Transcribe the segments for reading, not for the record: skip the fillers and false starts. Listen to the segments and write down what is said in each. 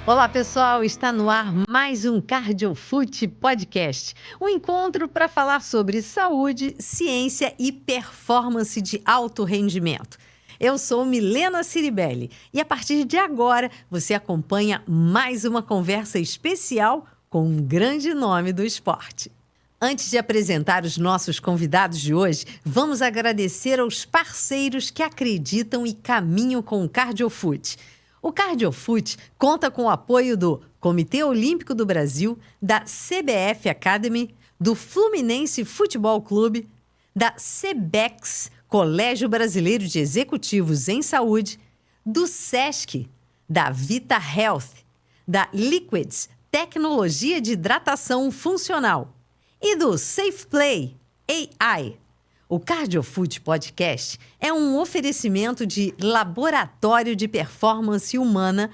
Olá, pessoal! Está no ar mais um CardioFoot Podcast, um encontro para falar sobre saúde, ciência e performance de alto rendimento. Eu sou Milena Ciribelli e a partir de agora você acompanha mais uma conversa especial com um grande nome do esporte. Antes de apresentar os nossos convidados de hoje, vamos agradecer aos parceiros que acreditam e caminham com o CardioFoot. O CardioFoot conta com o apoio do Comitê Olímpico do Brasil, da CBF Academy, do Fluminense Futebol Clube, da CBEX, Colégio Brasileiro de Executivos em Saúde, do SESC, da Vita Health, da Liquids, Tecnologia de Hidratação Funcional, e do Safe Play AI. O CardioFoot Podcast é um oferecimento de Laboratório de Performance Humana,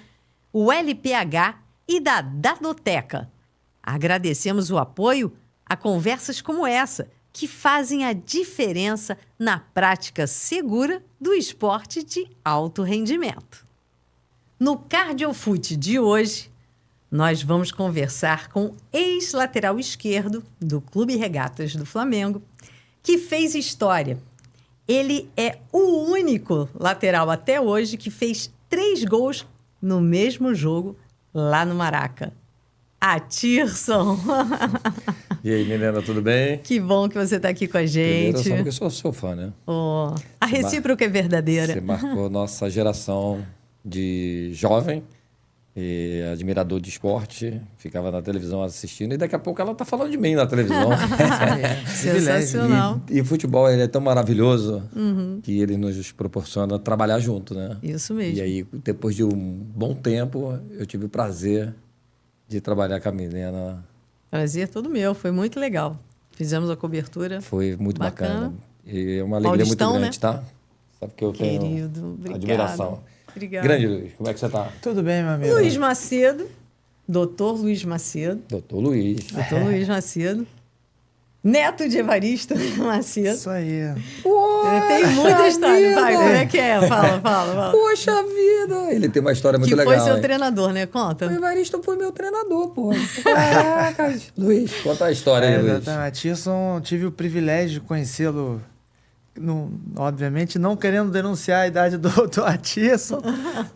o LPH e da Dadoteca. Agradecemos o apoio a conversas como essa, que fazem a diferença na prática segura do esporte de alto rendimento. No CardioFoot de hoje, nós vamos conversar com o ex-lateral esquerdo do Clube Regatas do Flamengo, que fez história. Ele é o único lateral até hoje que fez 3 gols no mesmo jogo lá no Maraca. Atirson! E aí, Milena, tudo bem? Que bom que você está aqui com a gente. Primeiro, sabe que eu sou seu fã, né? Oh, a recíproca é verdadeira. Você marcou nossa geração de jovem e admirador de esporte, ficava na televisão assistindo e daqui a pouco ela tá falando de mim na televisão. Sensacional. E o futebol ele é tão maravilhoso que ele nos proporciona trabalhar junto, né? Isso mesmo. E aí, depois de um bom tempo, eu tive o prazer de trabalhar com a Milena. Prazer todo meu, foi muito legal. Fizemos a cobertura. Foi muito bacana. E é uma alegria Paulistão, muito grande, né? tá? Sabe que eu tenho obrigado. admiração. Obrigada. Grande, Luiz. Como é que você tá? Tudo bem, meu amigo? Luiz Macedo, doutor Luiz Macedo. Doutor Luiz. Doutor Luiz Macedo. Neto de Evaristo Macedo. Isso aí. Tem muita história. Vai, como é que é? Fala. Poxa vida! Ele tem uma história muito Que legal. foi seu hein? treinador, né? Conta. O Evaristo foi meu treinador, pô. Caraca! Luiz, conta a história aí, Luiz. Exatamente. Tirson, tive o privilégio de conhecê-lo, obviamente não querendo denunciar a idade do Atirson,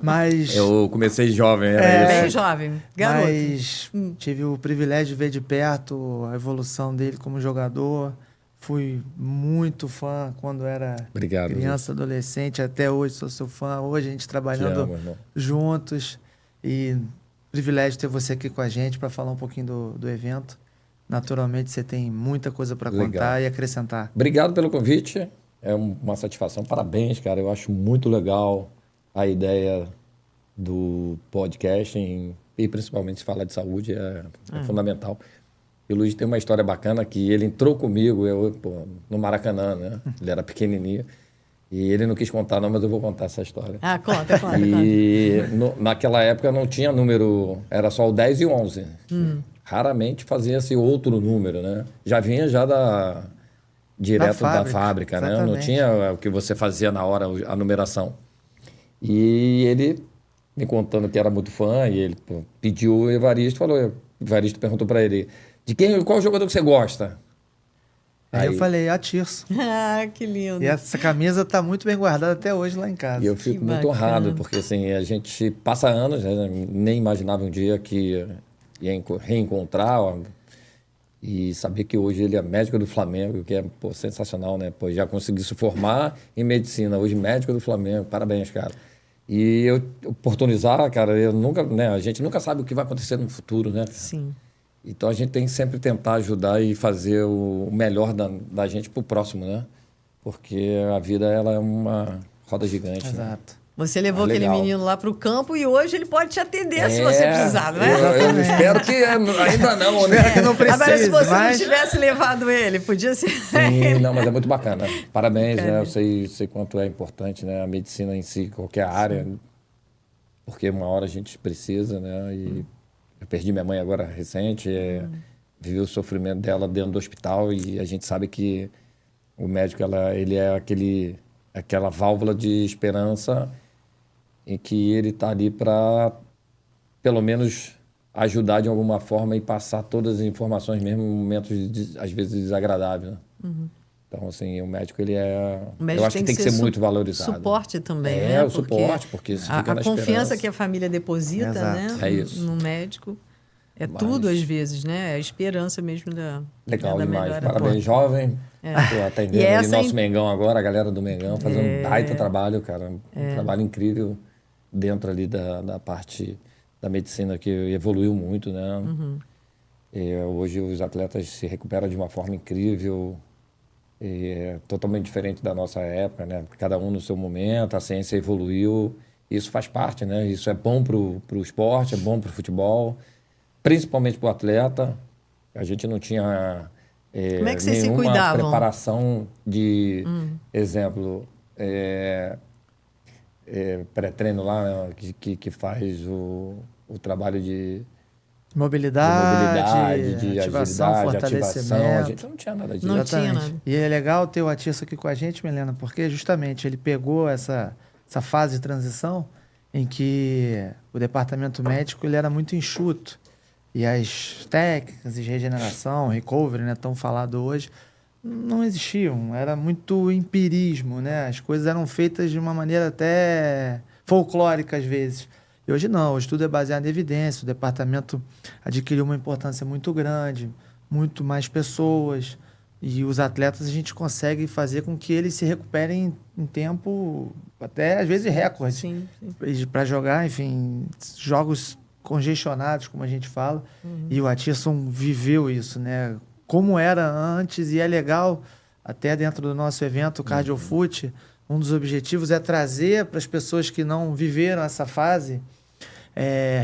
mas... Eu comecei jovem, era Bem isso. jovem, garoto. Mas tive o privilégio de ver de perto a evolução dele como jogador. Fui muito fã quando era Obrigado, criança, adolescente. Até hoje sou seu fã. Hoje a gente Te trabalhando amo, irmão. juntos. E privilégio ter você aqui com a gente para falar um pouquinho do evento. Naturalmente você tem muita coisa para Legal. contar e acrescentar. Obrigado pelo convite. É uma satisfação. Parabéns, cara. Eu acho muito legal a ideia do podcast e principalmente se falar de saúde é fundamental. E o Luiz tem uma história bacana que ele entrou comigo no Maracanã, né? Ele era pequenininho. E ele não quis contar não, mas eu vou contar essa história. Ah, conta. E naquela época não tinha número, era só o 10 e o 11. Raramente fazia-se outro número, né? Já vinha direto da fábrica, né? Não tinha o que você fazia na hora, a numeração. E ele me contando que era muito fã, e ele pediu o Evaristo, o Evaristo perguntou para ele, qual jogador que você gosta? Aí eu falei, Atirson. Ah, que lindo. E essa camisa está muito bem guardada até hoje lá em casa. E eu fico muito bacana. honrado, porque assim, a gente passa anos, né? Nem imaginava um dia que ia reencontrar, ó, e saber que hoje ele é médico do Flamengo, que é sensacional, né? Pô, já consegui se formar em medicina, hoje médico do Flamengo, parabéns, cara. E eu oportunizar, cara, a gente nunca sabe o que vai acontecer no futuro, né? Sim. Então a gente tem que sempre tentar ajudar e fazer o melhor da gente pro próximo, né? Porque a vida ela é uma roda gigante. Né? Exato. Você levou aquele legal. menino lá pro campo e hoje ele pode te atender se você precisar, não é? Eu espero que ainda não, né? Espero que não precise, Agora, se você mas... não tivesse levado ele, podia ser... Sim, não, mas é muito bacana. Parabéns, né? Eu sei quanto é importante, né? A medicina em si, qualquer área, porque uma hora a gente precisa, né? E eu perdi minha mãe agora recente, vivi o sofrimento dela dentro do hospital e a gente sabe que o médico, ele é aquela válvula de esperança em que ele está ali para pelo menos, ajudar de alguma forma e passar todas as informações, mesmo em momentos, às vezes, desagradáveis. Então, assim, o médico, eu acho que tem que ser muito valorizado. Suporte também, né? O suporte, porque se fica na confiança esperança. que a família deposita, né? É isso. No médico. É tudo, às vezes, né? É a esperança mesmo Legal da demais. melhora. Parabéns, jovem. Tô atendendo aí nosso Mengão agora, a galera do Mengão, fazendo um baita trabalho, cara. Um trabalho incrível dentro ali da parte da medicina que evoluiu muito, né? Hoje os atletas se recuperam de uma forma incrível, totalmente diferente da nossa época, né? Cada um no seu momento, a ciência evoluiu. Isso faz parte, né? Isso é bom pro esporte, é bom pro futebol, principalmente pro atleta. A gente não tinha Como é que vocês se nenhuma cuidavam? preparação de, exemplo, pré-treino lá, né? que faz o trabalho de Mobilidade, de ativação, agilidade, fortalecimento. ativação. A gente não tinha nada disso. Não tinha nada. E é legal ter o Atiço aqui com a gente, Milena, porque justamente ele pegou essa fase de transição em que o departamento médico ele era muito enxuto. E as técnicas de regeneração, recovery, né, tão falado hoje, não existiam. Era muito empirismo, né? As coisas eram feitas de uma maneira até folclórica às vezes. E hoje não, hoje tudo é baseado em evidência. O departamento adquiriu uma importância muito grande, muito mais pessoas. E os atletas a gente consegue fazer com que eles se recuperem em tempo, até às vezes recorde. Sim. Para jogar, enfim, jogos congestionados, como a gente fala. E o Atisson viveu isso, né? Como era antes, e é legal, até dentro do nosso evento, o CardioFoot, um dos objetivos é trazer para as pessoas que não viveram essa fase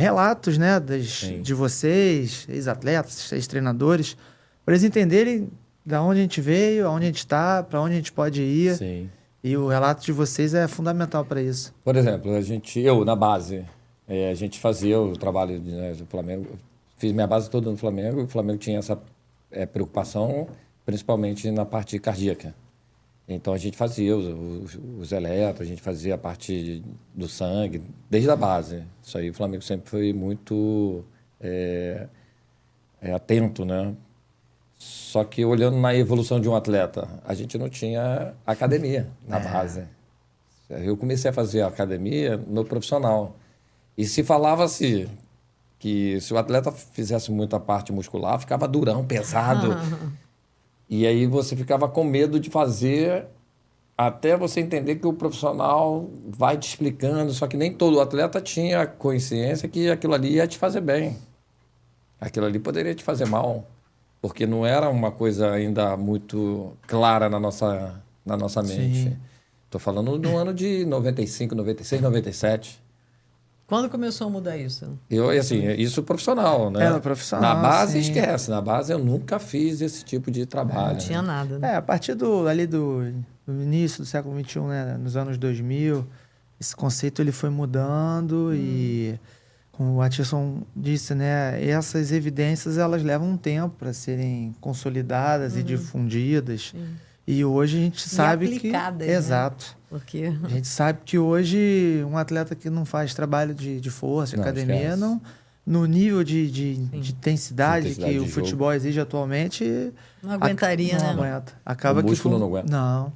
relatos, né, de vocês, ex-atletas, ex-treinadores, para eles entenderem da onde a gente veio, aonde a gente está, para onde a gente pode ir. Sim. E o relato de vocês é fundamental para isso. Por exemplo, eu na base, a gente fazia o trabalho do Flamengo, fiz minha base toda no Flamengo, e o Flamengo tinha essa preocupação, principalmente na parte cardíaca. Então a gente fazia os eletros, a gente fazia a parte do sangue, desde a base. Isso aí o Flamengo sempre foi muito atento, né? Só que olhando na evolução de um atleta, a gente não tinha academia na base. Eu comecei a fazer a academia no profissional. E se falava-se que se o atleta fizesse muita parte muscular, ficava durão, pesado. E aí você ficava com medo de fazer até você entender que o profissional vai te explicando, só que nem todo atleta tinha consciência que aquilo ali ia te fazer bem. Aquilo ali poderia te fazer mal, porque não era uma coisa ainda muito clara na nossa mente. Estou falando do ano de 95, 96, 97. Quando começou a mudar isso? Isso profissional, né? No profissional, na base, sim. esquece. Na base, eu nunca fiz esse tipo de trabalho. Não tinha nada, né? A partir do início do século XXI, né? Nos anos 2000, esse conceito ele foi mudando e, como o Atisson disse, né? Essas evidências, elas levam um tempo para serem consolidadas e difundidas. E hoje a gente sabe aplicadas, que... né? Exato. Porque... A gente sabe que hoje um atleta que não faz trabalho de força, de academia, esquece. no nível de intensidade que o futebol exige atualmente... Não aguentaria, não né? aguenta. Acaba O músculo não aguenta. Não.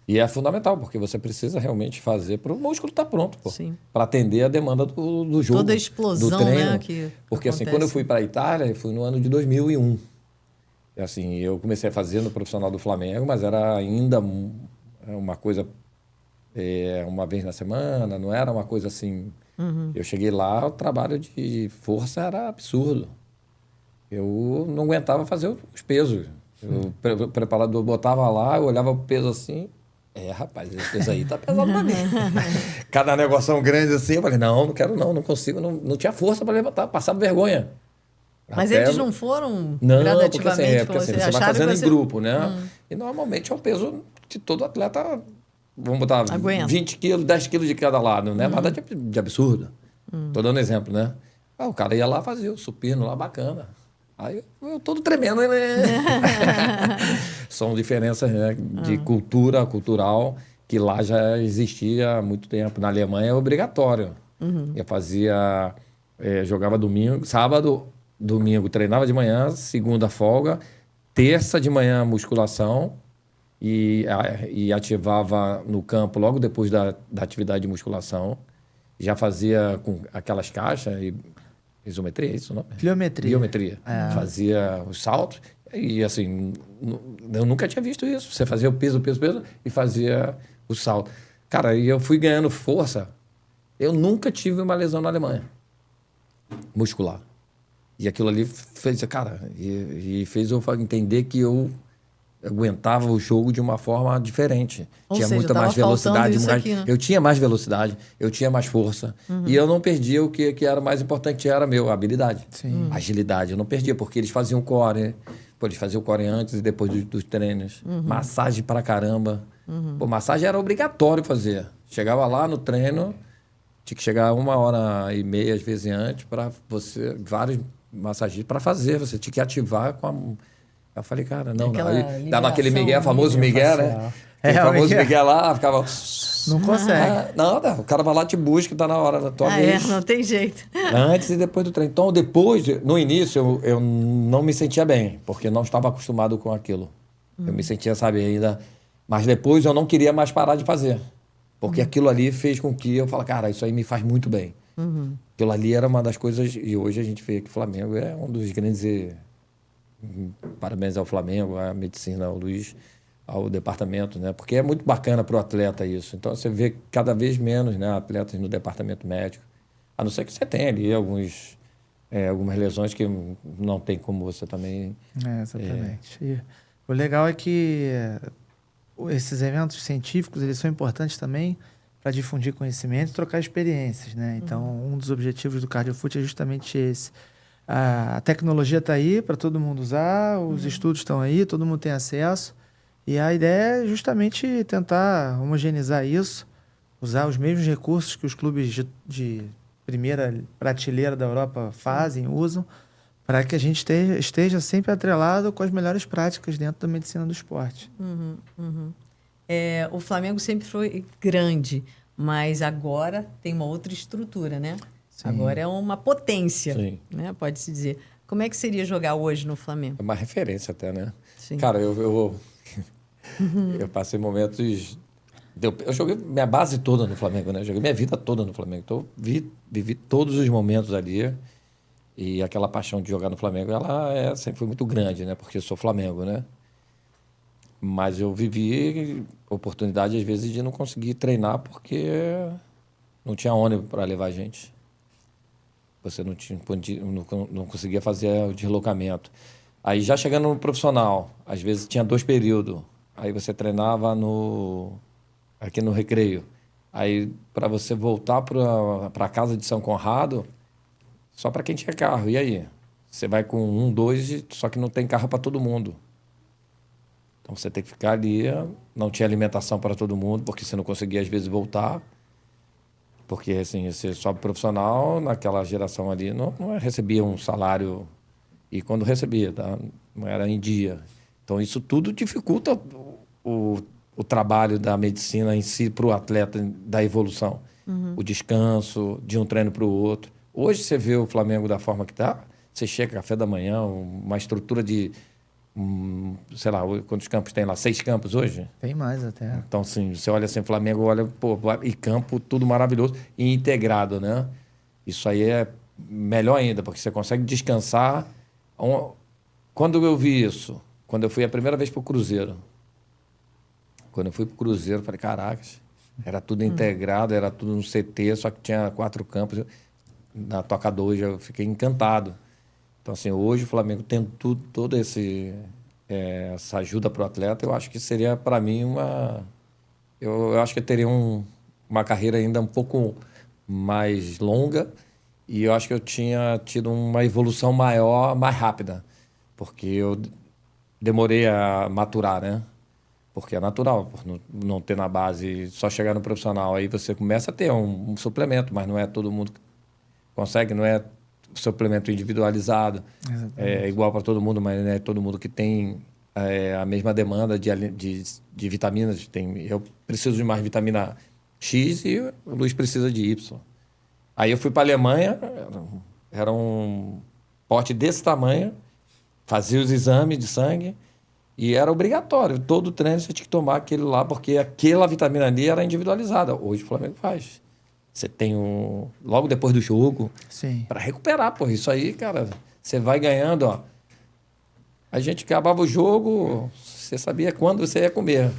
E é fundamental, porque você precisa realmente fazer para o músculo estar pronto, Sim. para atender a demanda do jogo. Toda a explosão, do treino. né? Que porque assim, acontece. quando eu fui para a Itália, eu fui no ano de 2001. E, assim, eu comecei a fazer no profissional do Flamengo, mas era ainda uma coisa uma vez na semana, não era uma coisa assim... Eu cheguei lá, o trabalho de força era absurdo. Eu não aguentava fazer os pesos. O preparador botava lá, eu olhava o peso assim... rapaz, esse peso aí tá pesado pra mim. Cada negoção grande assim, eu falei, não quero não consigo, não tinha força para levantar, passava vergonha. Mas eles não foram não, gradativamente? Porque assim, você vai fazendo em grupo, né? E normalmente é um peso que todo atleta, vamos botar aguenta. 20 quilos, 10 quilos de cada lado, né? Nada de absurdo. Tô dando exemplo, né? O cara ia lá fazer o supino lá, bacana. Aí eu todo tremendo, né? São diferenças, né, de cultural, que lá já existia há muito tempo. Na Alemanha é obrigatório. Eu fazia jogava domingo, sábado, domingo treinava de manhã, segunda folga, terça de manhã musculação e ativava no campo logo depois da atividade de musculação. Já fazia com aquelas caixas, isometria, é isso, não? Biometria. Fazia os saltos e, assim, eu nunca tinha visto isso. Você fazia o peso e fazia o salto. Cara, e eu fui ganhando força. Eu nunca tive uma lesão na Alemanha muscular. E aquilo ali fez, cara, e fez eu entender que eu aguentava o jogo de uma forma diferente. Tinha muita mais velocidade. Aqui, né? Eu tinha mais velocidade, eu tinha mais força. E eu não perdia o que era mais importante, era a habilidade. Sim. Agilidade. Eu não perdia, porque eles faziam core. Pô, eles faziam o core antes e depois dos treinos. Massagem pra caramba. Pô, massagem era obrigatório fazer. Chegava lá no treino, tinha que chegar 1h30, às vezes, antes, para você, vários massagistas para fazer. Você tinha que ativar com a... Eu falei, cara, não. Aí dava aquele Miguel, famoso Miguel, né? O famoso Miguel lá, ficava... Não consegue. Não, o cara vai lá, te busca, tá na hora da tua vez. Não tem jeito. Antes e depois do treino. Então, depois, no início, eu não me sentia bem, porque eu não estava acostumado com aquilo. Eu me sentia, sabe, ainda... Mas depois eu não queria mais parar de fazer. Porque aquilo ali fez com que eu falasse, cara, isso aí me faz muito bem. Aquilo ali era uma das coisas... E hoje a gente vê que o Flamengo é um dos grandes... Parabéns ao Flamengo, à medicina, ao Luiz, ao departamento, né? Porque é muito bacana para o atleta isso. Então, você vê cada vez menos, né, atletas no departamento médico. A não ser que você tenha ali algumas lesões que não tem como você também... Exatamente. E o legal é que esses eventos científicos, eles são importantes também para difundir conhecimento e trocar experiências, né? Então, um dos objetivos do CardioFoot é justamente esse. A tecnologia está aí para todo mundo usar, os estudos estão aí, todo mundo tem acesso. E a ideia é justamente tentar homogeneizar isso, usar os mesmos recursos que os clubes de primeira prateleira da Europa usam, para que a gente esteja sempre atrelado com as melhores práticas dentro da medicina do esporte. O Flamengo sempre foi grande, mas agora tem uma outra estrutura, né? Sim. Agora é uma potência, né? Pode-se dizer. Como é que seria jogar hoje no Flamengo? É uma referência até, né? Sim. Cara, eu passei momentos... Eu joguei minha base toda no Flamengo, né? Joguei minha vida toda no Flamengo. Então, vivi todos os momentos ali. E aquela paixão de jogar no Flamengo, ela sempre foi muito grande, né? Porque eu sou Flamengo, né? Mas eu vivi oportunidade, às vezes, de não conseguir treinar porque não tinha ônibus para levar a gente. Você não conseguia fazer o deslocamento. Aí, já chegando no profissional, às vezes tinha 2 períodos. Aí você treinava aqui no Recreio. Aí, para você voltar para a casa de São Conrado, só para quem tinha carro. E aí? Você vai com 1, 2, só que não tem carro para todo mundo. Então, você tem que ficar ali. Não tinha alimentação para todo mundo, porque você não conseguia, às vezes, voltar. Porque, assim, você sobe profissional, naquela geração ali, não recebia um salário. E quando recebia, tá? Não era em dia. Então, isso tudo dificulta o trabalho da medicina em si para o atleta da evolução. O descanso de um treino para o outro. Hoje, você vê o Flamengo da forma que está, você chega café da manhã, uma estrutura de... sei lá, quantos campos tem lá? 6 campos hoje? Tem mais até. Então, assim, você olha assim, Flamengo, olha, pô, e campo, tudo maravilhoso e integrado, né? Isso aí é melhor ainda, porque você consegue descansar. Quando eu vi isso? Quando eu fui a primeira vez para o Cruzeiro. Quando eu fui para o Cruzeiro, eu falei, caracas, era tudo integrado, era tudo no CT, só que tinha 4 campos. Na Toca 2, eu fiquei encantado. Então, assim, hoje o Flamengo tendo toda essa ajuda para o atleta, eu acho que seria, para mim, eu acho que eu teria uma carreira ainda um pouco mais longa e eu acho que eu tinha tido uma evolução maior, mais rápida, porque eu demorei a maturar, né? Porque é natural, por não ter na base, só chegar no profissional. Aí você começa a ter um suplemento, mas não é todo mundo que consegue, não é suplemento individualizado, é igual para todo mundo, mas não é todo mundo que tem a mesma demanda de vitaminas. Eu preciso de mais vitamina X e o Luiz precisa de Y. Aí eu fui para a Alemanha, era um pote desse tamanho, fazia os exames de sangue e era obrigatório. Todo treino você tinha que tomar aquele lá, porque aquela vitamina ali era individualizada. Hoje o Flamengo faz. Você tem logo depois do jogo, para recuperar, pô. Isso aí, cara, você vai ganhando, ó. A gente acabava o jogo, você sabia quando você ia comer.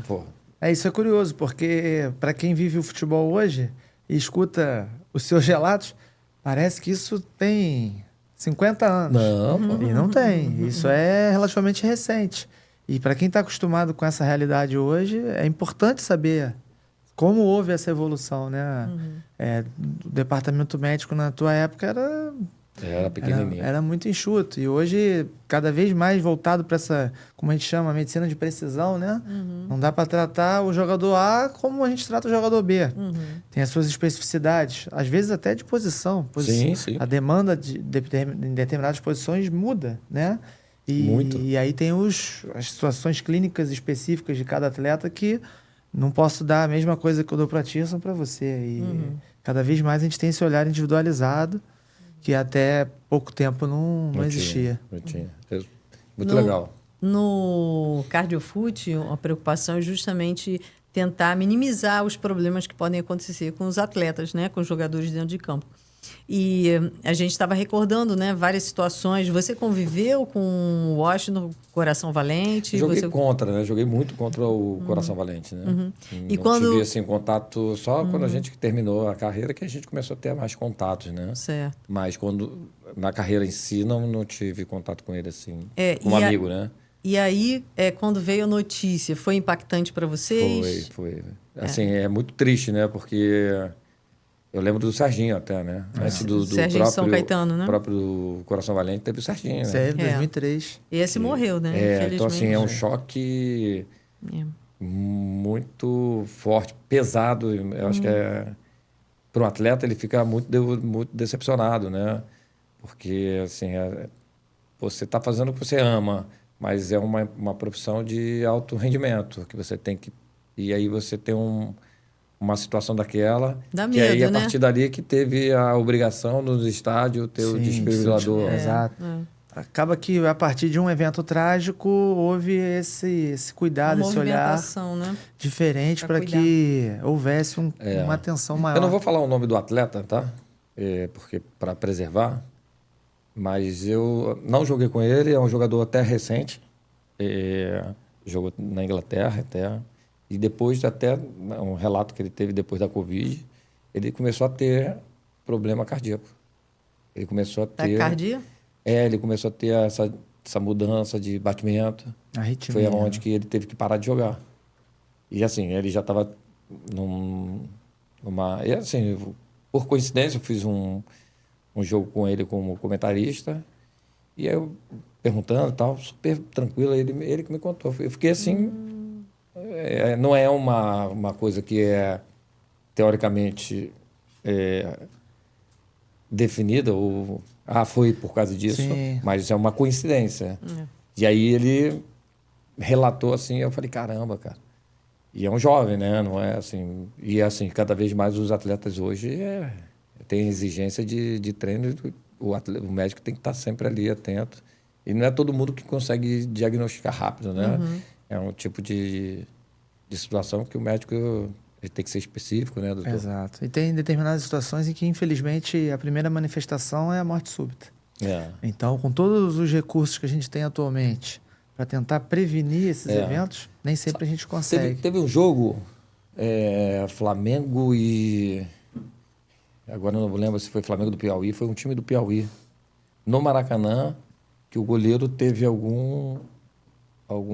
Pô. Isso é curioso, porque para quem vive o futebol hoje e escuta os seus relatos, parece que isso tem 50 anos. Não, pô. E não tem. Isso é relativamente recente. E para quem está acostumado com essa realidade hoje, é importante saber como houve essa evolução, né? O departamento médico na tua época era pequenininho. Era muito enxuto. E hoje, cada vez mais voltado para essa, como a gente chama, medicina de precisão, né? Não dá para tratar o jogador A como a gente trata o jogador B. Tem as suas especificidades, às vezes até de posição. Sim, sim. A demanda em determinadas posições muda, né? Muito. E aí tem as situações clínicas específicas de cada atleta que não posso dar a mesma coisa que eu dou para ti, são para você. E cada vez mais a gente tem esse olhar individualizado que até pouco tempo não existia. Não tinha. Muito legal. No CardioFoot, a preocupação é justamente tentar minimizar os problemas que podem acontecer com os atletas, né? Com os jogadores dentro de campo. E a gente estava recordando, né, várias situações. Você conviveu com o Washington Coração Valente? Joguei contra, né? Joguei muito contra o Coração Valente, né? E não tive assim, contato só quando a gente terminou a carreira que a gente começou a ter mais contatos, né? Certo. Mas na carreira em si não tive contato com ele assim, como amigo, né? E aí, quando veio a notícia, foi impactante para vocês? Foi. Assim, é muito triste, né? Porque eu lembro do Serginho até, né? Antes do Serginho próprio, São Caetano, né? próprio Coração Valente, teve o Serginho, né? Sério, 2003. Esse morreu, né? Infelizmente. Então, assim, é um choque muito forte, pesado. Eu acho que para um atleta ele fica muito decepcionado, né? Porque, assim, você está fazendo o que você ama, mas é uma profissão de alto rendimento, que você tem que... E aí você tem uma situação daquela, dá que medo, aí a né? partir dali que teve a obrigação nos estádios ter o desfibrilador. Exato. Acaba que a partir de um evento trágico houve esse cuidado, esse olhar né? diferente para que houvesse uma atenção maior. Eu não vou falar o nome do atleta, tá? Porque para preservar, mas eu não joguei com ele, é um jogador até recente, jogou na Inglaterra até. E depois, até um relato que ele teve depois da Covid, ele começou a ter problema cardíaco. Ele começou a ter... Taquicardia? Ele começou a ter essa mudança de batimento. Arritmia. Foi aonde que ele teve que parar de jogar. E assim, ele já estava E assim, por coincidência, eu fiz um jogo com ele como comentarista. E aí eu perguntando e tal, super tranquilo, ele que me contou. Eu fiquei assim... não é uma coisa que é teoricamente definida, ou foi por causa disso, mas é uma coincidência. E aí ele relatou assim, eu falei, caramba, cara. E é um jovem, né? Não é assim. E assim, cada vez mais os atletas hoje têm exigência de treino, o médico tem que estar sempre ali atento. E não é todo mundo que consegue diagnosticar rápido, né? É um tipo de situação que o médico ele tem que ser específico, né, doutor? Exato. E tem determinadas situações em que, infelizmente, a primeira manifestação é a morte súbita. Então, com todos os recursos que a gente tem atualmente para tentar prevenir esses eventos, nem sempre a gente consegue. Teve um jogo, Flamengo e... Agora eu não lembro se foi Flamengo do Piauí, foi um time do Piauí, no Maracanã, que o goleiro teve algum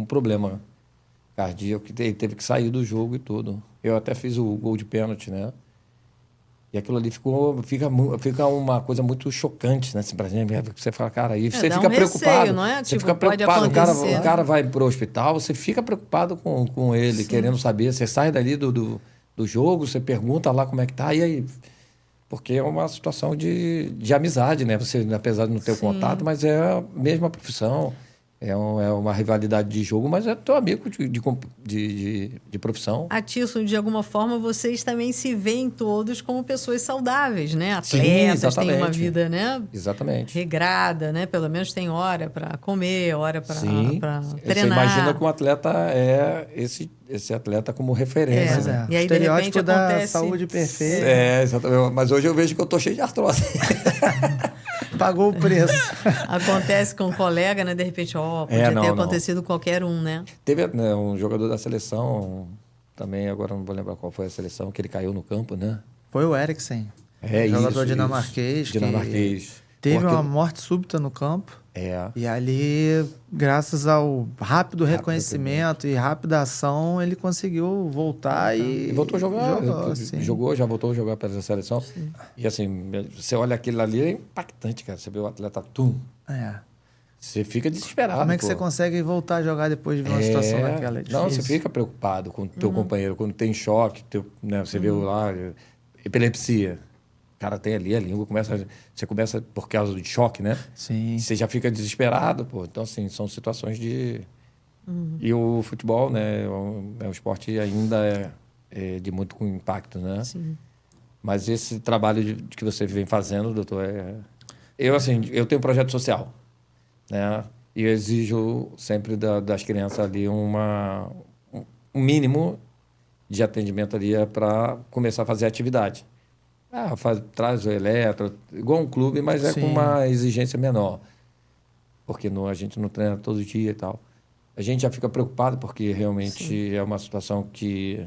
problema cardíaco, que ele teve que sair do jogo e tudo. Eu até fiz o gol de pênalti, né? E aquilo ali fica uma coisa muito chocante, né? Assim, pra gente, você fala, cara, aí você fica preocupado. Receio, não é? Você tipo, fica preocupado. O cara vai pro hospital, você fica preocupado com ele, querendo saber. Você sai dali do jogo, você pergunta lá como é que tá, e aí... Porque é uma situação de amizade, né? Você, apesar de não ter o contato, mas é a mesma profissão. É uma rivalidade de jogo, mas é teu amigo de profissão. Atisson, de alguma forma, vocês também se veem todos como pessoas saudáveis, né? Atletas, têm uma vida, né? Exatamente. Regrada, né? Pelo menos tem hora para comer, hora para treinar. Você imagina que um atleta é esse atleta como referência. E aí, de repente, estereótipo da saúde perfeita. Exatamente. Mas hoje eu vejo que eu tô cheio de artrose. Pagou o preço. Acontece com um colega, né? De repente, podia ter acontecido qualquer um, né? Teve, né, um jogador da seleção, também, agora não vou lembrar qual foi a seleção, que ele caiu no campo, né? Foi o Eriksen. Jogador dinamarquês. Dinamarquês. Teve uma morte súbita no campo. E ali, graças ao rápido reconhecimento e rápida ação, ele conseguiu voltar e voltou a jogar. Já voltou a jogar pela seleção. Sim. E assim, você olha aquilo ali, é impactante, cara. Você vê o atleta você fica desesperado. Como é que você consegue voltar a jogar depois de uma situação daquela? É não, você fica preocupado com o teu companheiro. Quando tem choque, né, você vê lá, epilepsia. O cara tem ali, a língua você começa por causa do choque, né? Sim. Você já fica desesperado, pô. Então, assim, são situações de... E o futebol, né? É um esporte ainda de muito impacto, né? Sim. Mas esse trabalho que você vem fazendo, doutor, eu tenho um projeto social, né? E eu exijo sempre das crianças ali um mínimo de atendimento ali para começar a fazer atividade. Traz o eletro, igual um clube, mas com uma exigência menor. Porque a gente não treina todo dia e tal. A gente já fica preocupado porque realmente é uma situação que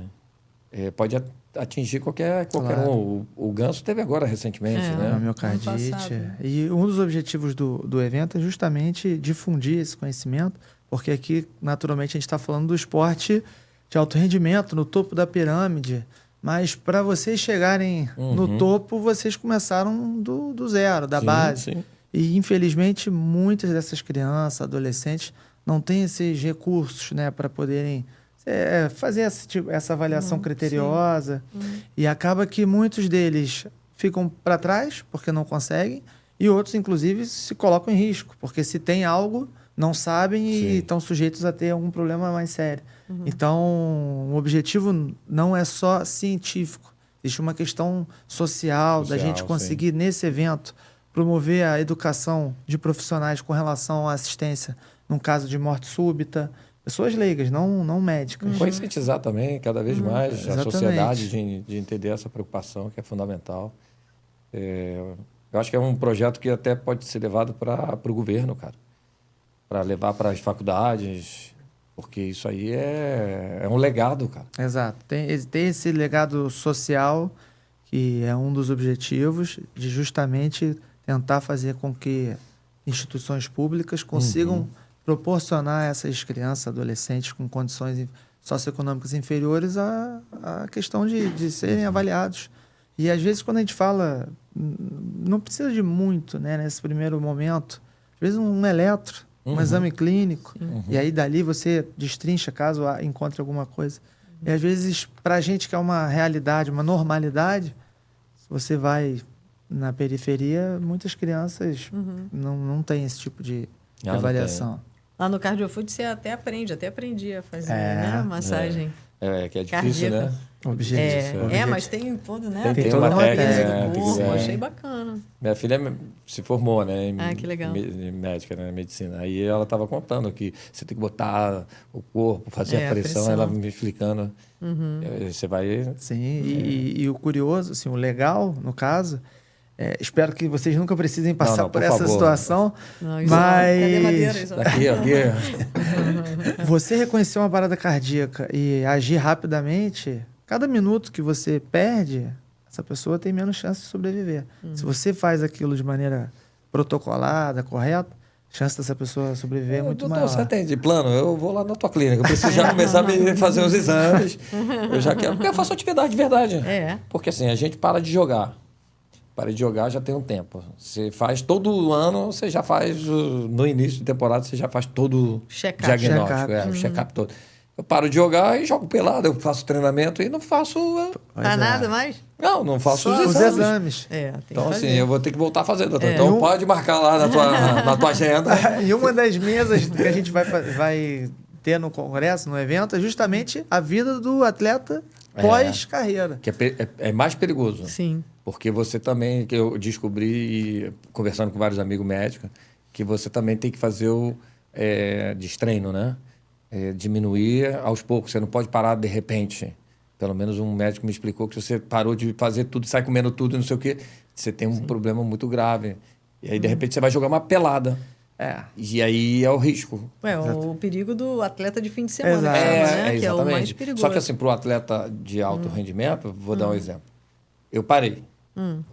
pode atingir qualquer um. O Ganso teve agora recentemente, né? Uma miocardite. E um dos objetivos do evento é justamente difundir esse conhecimento, porque aqui, naturalmente, a gente está falando do esporte de alto rendimento, no topo da pirâmide. Mas para vocês chegarem no topo, vocês começaram do zero, da base. Sim. E, infelizmente, muitas dessas crianças, adolescentes, não têm esses recursos, né, para poderem fazer essa avaliação criteriosa. E acaba que muitos deles ficam para trás, porque não conseguem, e outros, inclusive, se colocam em risco, porque se tem algo, não sabem e estão sujeitos a ter algum problema mais sério. Então, o objetivo não é só científico. Existe uma questão social da gente conseguir, nesse evento, promover a educação de profissionais com relação à assistência num caso de morte súbita. Pessoas leigas, não médicas. Conscientizar também, cada vez mais, a sociedade de entender essa preocupação, que é fundamental. Eu acho que é um projeto que até pode ser levado para o governo, cara. Para levar para as faculdades, porque isso aí é um legado, cara. Exato. Tem esse legado social, que é um dos objetivos, de justamente tentar fazer com que instituições públicas consigam proporcionar a essas crianças, adolescentes com condições socioeconômicas inferiores a questão de serem avaliados. E, às vezes, quando a gente fala, não precisa de muito, né, nesse primeiro momento. Às vezes, um eletro, um exame clínico, e aí dali você destrincha caso encontre alguma coisa. E às vezes, para a gente que é uma realidade, uma normalidade, se você vai na periferia, muitas crianças não têm esse tipo de avaliação. Lá no CardioFoot você até aprendi a fazer, né? Massagem. Que é difícil, cardíaca. né? Objetivo. Mas tem todo, né? Tem toda uma técnica do corpo, achei bacana. Minha filha se formou, né? Que legal. Em médica, né? Medicina. Aí ela estava contando que você tem que botar o corpo, fazer a pressão, ela me explicando. Você vai... Sim, e o curioso, assim, o legal, no caso... espero que vocês nunca precisem passar por essa situação, mas... Cadê a madeira, aqui. Você reconhecer uma parada cardíaca e agir rapidamente, cada minuto que você perde, essa pessoa tem menos chance de sobreviver. Se você faz aquilo de maneira protocolada, correta, a chance dessa pessoa sobreviver é muito maior. Você tem de plano? Eu vou lá na tua clínica, eu preciso já começar a fazer uns exames. Eu já quero, porque eu faço atividade de verdade. Porque assim, a gente para de jogar. Parei de jogar já tem um tempo. Você faz todo ano, você já faz, no início de temporada, você já faz todo o diagnóstico, o check-up todo. Eu paro de jogar e jogo pelado. Eu faço treinamento e não faço... Nada mais? Não faço Só os exames. Tem então, que assim, fazer. eu vou ter que voltar a fazer, doutor. Então, pode marcar lá na tua agenda. E uma das mesas que a gente vai ter no congresso, no evento, é justamente a vida do atleta pós-carreira. Que é mais perigoso. Sim. Porque você também, que eu descobri, conversando com vários amigos médicos, que você também tem que fazer o destreino, né? Diminuir aos poucos. Você não pode parar de repente. Pelo menos um médico me explicou que se você parou de fazer tudo, sai comendo tudo, não sei o quê, você tem um problema muito grave. E aí, de repente, você vai jogar uma pelada. E aí é o risco. O perigo do atleta de fim de semana, Exato. né? Que é o mais perigoso. Só que assim, para o atleta de alto rendimento, vou dar um exemplo. Eu parei.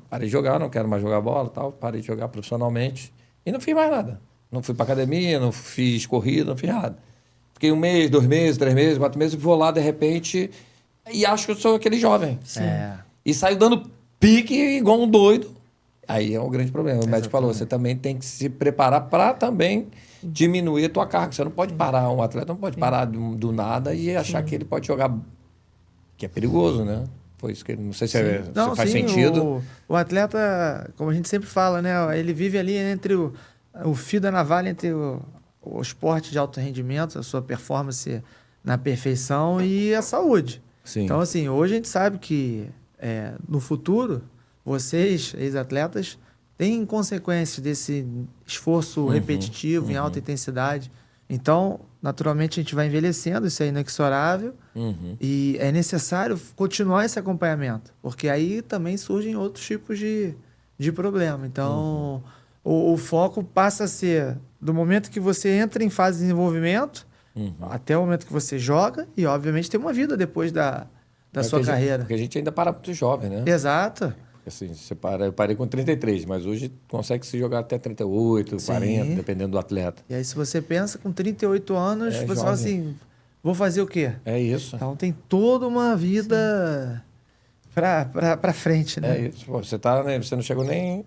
Parei de jogar, não quero mais jogar bola, tal. Parei de jogar profissionalmente e não fiz mais nada. Não fui para academia, não fiz corrida, não fiz nada. Fiquei 1 mês, 2 meses, 3 meses, 4 meses, vou lá de repente e acho que eu sou aquele jovem. E saio dando pique igual um doido. Aí é um grande problema. O médico falou, você também tem que se preparar para também diminuir a tua carga. Você não pode parar, um atleta não pode parar do nada e achar que ele pode jogar, que é perigoso, né? Foi isso que não sei se faz sentido. O atleta, como a gente sempre fala, né? Ele vive ali entre o fio da navalha entre o esporte de alto rendimento, a sua performance na perfeição e a saúde. Sim. Então, assim, hoje a gente sabe que no futuro, vocês, ex-atletas, têm consequências desse esforço repetitivo em alta intensidade. Então, naturalmente, a gente vai envelhecendo, isso é inexorável, e é necessário continuar esse acompanhamento, porque aí também surgem outros tipos de problema. Então, o foco passa a ser do momento que você entra em fase de desenvolvimento até o momento que você joga e, obviamente, tem uma vida depois da sua carreira. Porque a gente ainda para muito jovem, né? Exato. Assim, eu parei com 33, mas hoje consegue se jogar até 38, 40, dependendo do atleta. E aí, se você pensa com 38 anos, você fala assim, vou fazer o quê? É isso. Então, tem toda uma vida para frente, né? É isso. Pô, você não chegou nem,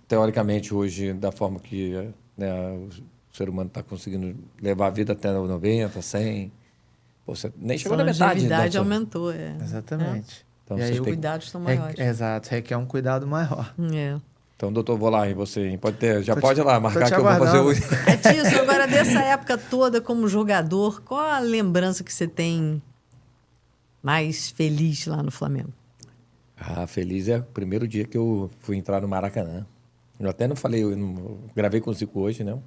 teoricamente, hoje, da forma que o ser humano está conseguindo levar a vida até 90, 100. Pô, você nem chegou na metade. A longevidade aumentou, Exatamente. Então, e aí, os cuidados estão maiores. Exato, requer um cuidado maior. Então, doutor, vou lá em você, hein? Pode ir lá, marcar que eu vou fazer hoje. Tício, agora dessa época toda como jogador, qual a lembrança que você tem mais feliz lá no Flamengo? Feliz é o primeiro dia que eu fui entrar no Maracanã. Eu até não falei, eu gravei com o Zico hoje, né?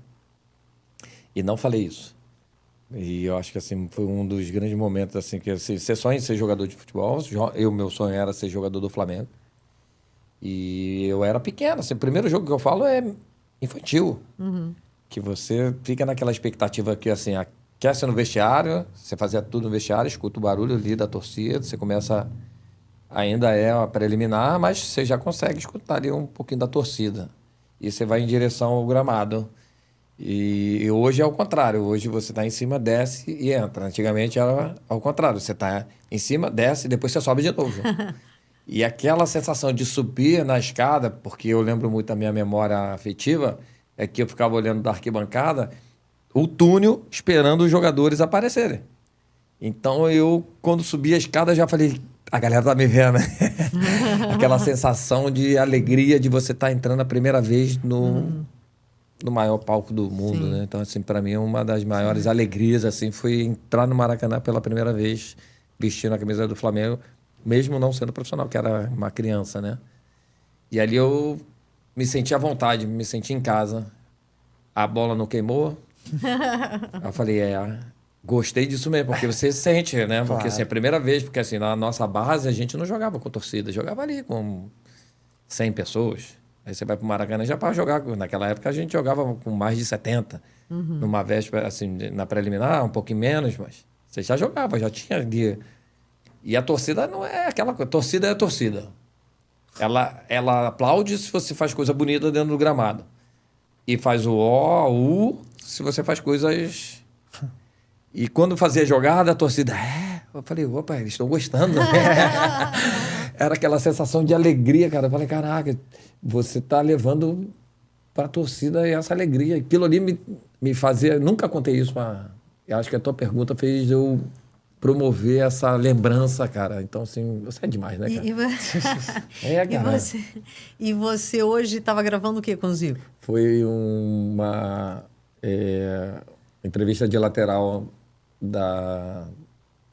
E não falei isso. E eu acho que assim foi um dos grandes momentos assim que assim, você sonha em ser jogador de futebol. Meu sonho era ser jogador do Flamengo. E eu era pequeno, assim, o primeiro jogo que eu falo é infantil. Que você fica naquela expectativa que assim, quer ser no vestiário, você fazia tudo no vestiário, escuta o barulho ali da torcida, você começa ainda a preliminar, mas você já consegue escutar ali um pouquinho da torcida. E você vai em direção ao gramado. E hoje é o contrário. Hoje você está em cima, desce e entra. Antigamente era ao contrário. Você está em cima, desce e depois você sobe de novo. E aquela sensação de subir na escada, porque eu lembro muito da minha memória afetiva, é que eu ficava olhando da arquibancada o túnel esperando os jogadores aparecerem. Então eu, quando subi a escada, já falei, a galera tá me vendo. Aquela sensação de alegria de você estar entrando a primeira vez no maior palco do mundo, né? Então, assim, para mim, uma das maiores alegrias, assim, foi entrar no Maracanã pela primeira vez, vestindo a camisa do Flamengo, mesmo não sendo profissional, que era uma criança, né? E ali eu me senti à vontade, me senti em casa. A bola não queimou. Eu falei, gostei disso mesmo, porque você sente, né? Porque, assim, é a primeira vez, porque, assim, na nossa base, a gente não jogava com torcida, jogava ali com 100 pessoas. Aí você vai para o Maracanã já para jogar. Naquela época a gente jogava com mais de 70. Numa véspera, assim, na preliminar, um pouquinho menos, mas você já jogava, já tinha dia. E a torcida não é aquela coisa. Torcida é torcida. Ela aplaude se você faz coisa bonita dentro do gramado. E faz o se você faz coisas... E quando fazia jogada, a torcida... Eu falei, opa, eles estão gostando. Era aquela sensação de alegria, cara. Eu falei, caraca, você tá levando para a torcida essa alegria. Aquilo ali me fazia... Nunca contei isso, eu acho que a tua pergunta fez eu promover essa lembrança, cara. Então, assim, você é demais, né, cara? E você hoje estava gravando o quê com o Zico? Foi uma entrevista de lateral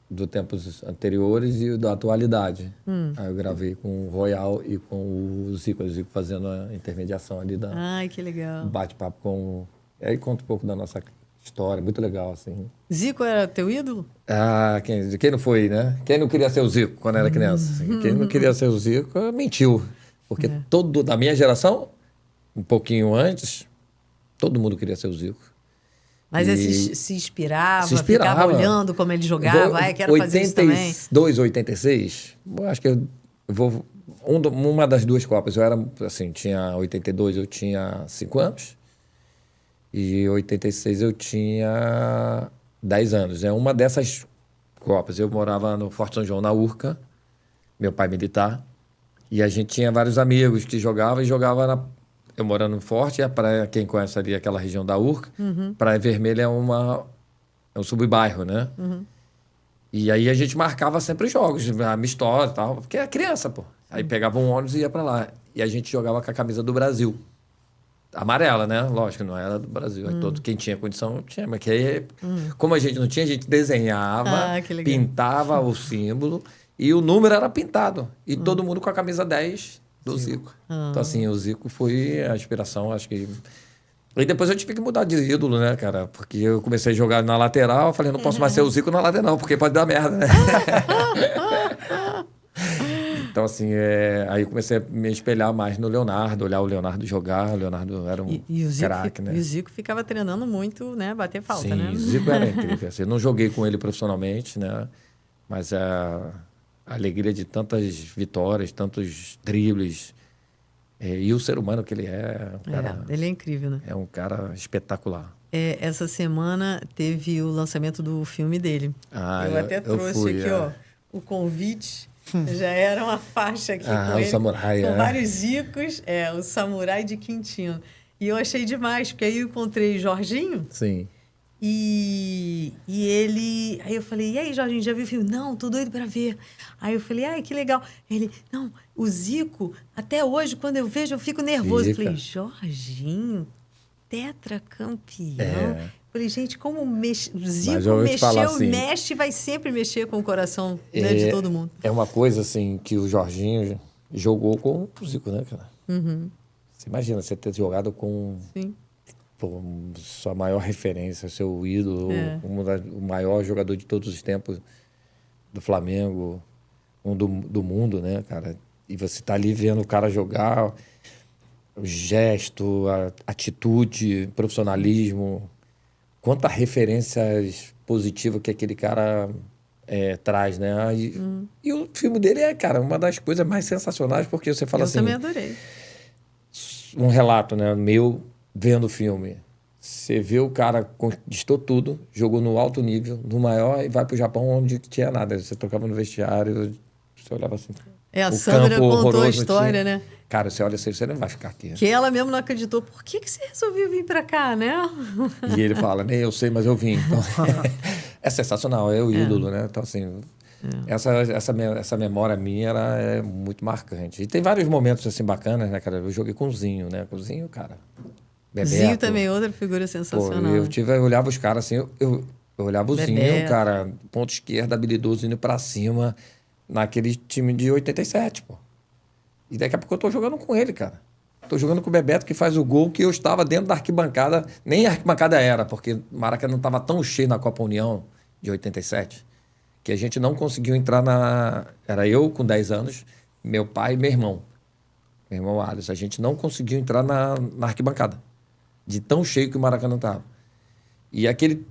do tempos anteriores e da atualidade. Aí eu gravei com o Royal e com o Zico fazendo a intermediação ali Ai, que legal. Bate-papo com... Aí conta um pouco da nossa história, muito legal, assim. Zico era teu ídolo? Ah, quem não foi, né? Quem não queria ser o Zico quando era criança? Assim? Quem não queria ser o Zico mentiu. Porque da minha geração, um pouquinho antes, todo mundo queria ser o Zico. Mas ele se inspirava, ficava olhando como ele jogava. Quero fazer isso também. 82, 86, acho que eu vou... Uma das duas Copas, eu era, assim, tinha 82, eu tinha 5 anos. E 86 eu tinha 10 anos. É uma dessas Copas. Eu morava no Forte São João, na Urca, meu pai militar. E a gente tinha vários amigos que jogavam eu morando no Forte, a praia, quem conhece ali aquela região da Urca, Praia Vermelha é um subbairro, né? E aí a gente marcava sempre jogos, amistosos e tal, porque é criança, pô. Aí pegava um ônibus e ia pra lá. E a gente jogava com a camisa do Brasil. Amarela, né? Lógico, não era do Brasil. Todo quem tinha condição tinha. Mas que aí, como a gente não tinha, a gente desenhava, pintava o símbolo e o número era pintado. E todo mundo com a camisa 10 do Zico. Então, assim, o Zico foi a inspiração, acho que... E depois eu tive que mudar de ídolo, né, cara? Porque eu comecei a jogar na lateral, eu falei, não posso mais ser o Zico na lateral, porque pode dar merda, né? Então, assim, aí eu comecei a me espelhar mais no Leonardo, olhar o Leonardo jogar. O Leonardo era um craque, né? E o Zico ficava treinando muito, né? Bater falta, sim, né? O Zico era incrível. Assim, eu não joguei com ele profissionalmente, né? Mas a alegria de tantas vitórias, tantos dribles. E o ser humano que ele é... Ele é incrível, né? É um cara espetacular. Essa semana teve o lançamento do filme dele. Eu até trouxe aqui, ó, o convite... Já era uma faixa aqui com ele, samurai, com vários Zicos, o Samurai de Quintino. E eu achei demais, porque aí eu encontrei Jorginho. Sim. E ele... Aí eu falei, e aí, Jorginho, já viu o filme? Não, tô doido pra ver. Aí eu falei, ai, que legal. Ele, não, o Zico, até hoje, quando eu vejo, eu fico nervoso. Eu falei, Jorginho, tetracampeão. Falei, gente, como o Zico mexeu, assim, mexe, vai sempre mexer com o coração, né, de todo mundo. É uma coisa, assim, que o Jorginho jogou com o Zico, né, cara? Você imagina você ter jogado com sua maior referência, seu ídolo, o maior jogador de todos os tempos do Flamengo, do mundo, né, cara? E você tá ali vendo o cara jogar, o gesto, a atitude, profissionalismo... Quantas referências positivas que aquele cara traz, né? E o filme dele cara, uma das coisas mais sensacionais, porque você fala assim... Eu também adorei. Um relato, né, meu, vendo o filme. Você vê o cara conquistou tudo, jogou no alto nível, no maior, e vai pro Japão onde tinha nada. Você tocava no vestiário, você olhava assim... A Sandra contou a história, né? Cara, você olha assim, você não vai ficar aqui. Que ela mesmo não acreditou. Por que você resolveu vir pra cá, né? E ele fala, nem eu sei, mas eu vim. Então, é sensacional, é o ídolo, né? Então, assim, essa memória minha ela é muito marcante. E tem vários momentos, assim, bacanas, né, cara? Eu joguei com o Zinho, né? Com o Zinho, cara. Bebeto. Zinho também, outra figura sensacional. Eu olhava os caras assim, eu olhava o Zinho, cara, ponto esquerdo, habilidoso, indo pra cima, naquele time de 87, pô. E daqui a pouco eu tô jogando com ele, cara. Tô jogando com o Bebeto, que faz o gol, que eu estava dentro da arquibancada. Nem a arquibancada era, porque o Maracanã não estava tão cheio na Copa União de 87, que a gente não conseguiu entrar Era eu com 10 anos, meu pai e meu irmão Alisson. A gente não conseguiu entrar na arquibancada, de tão cheio que o Maracanã estava. E aquele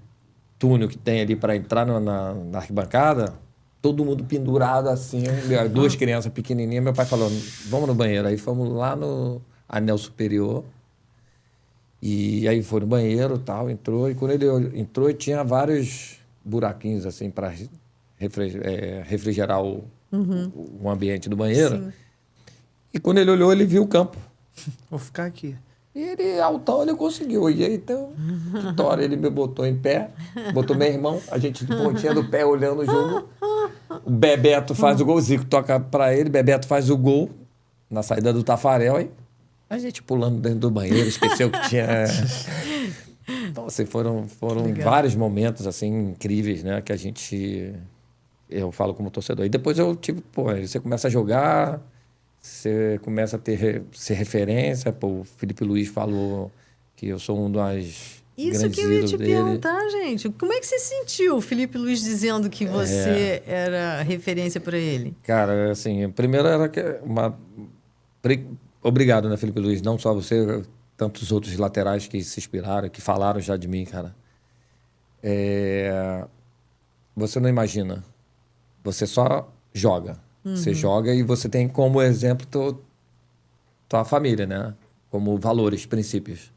túnel que tem ali para entrar na arquibancada... Todo mundo pendurado assim, duas crianças pequenininhas. Meu pai falou, vamos no banheiro. Aí fomos lá no anel superior. E aí foi no banheiro e tal, entrou. E quando ele entrou, tinha vários buraquinhos assim para refrigerar o ambiente do banheiro. Sim. E quando ele olhou, ele viu o campo. Vou ficar aqui. E ele, altão, ele conseguiu. E aí, então, vitória, ele me botou em pé, botou meu irmão, a gente de pontinha do pé olhando o jogo. O Bebeto faz o gol, o Zico toca pra ele, Bebeto faz o gol na saída do Tafarel, aí a gente pulando dentro do banheiro, esqueceu que tinha... Então, assim, foram vários momentos, assim, incríveis, né? Que a gente... Eu falo como torcedor. E depois eu, aí você começa a jogar... Você começa a ser referência. Pô, o Felipe Luiz falou que eu sou um das Isso que eu ia te perguntar, gente. Como é que você sentiu o Felipe Luiz dizendo que você era referência para ele? Cara, assim, primeiro era obrigado, né, Felipe Luiz? Não só você, tantos outros laterais que se inspiraram, que falaram já de mim, cara. Você não imagina. Você só joga. Você joga e você tem como exemplo tua família, né? Como valores, princípios.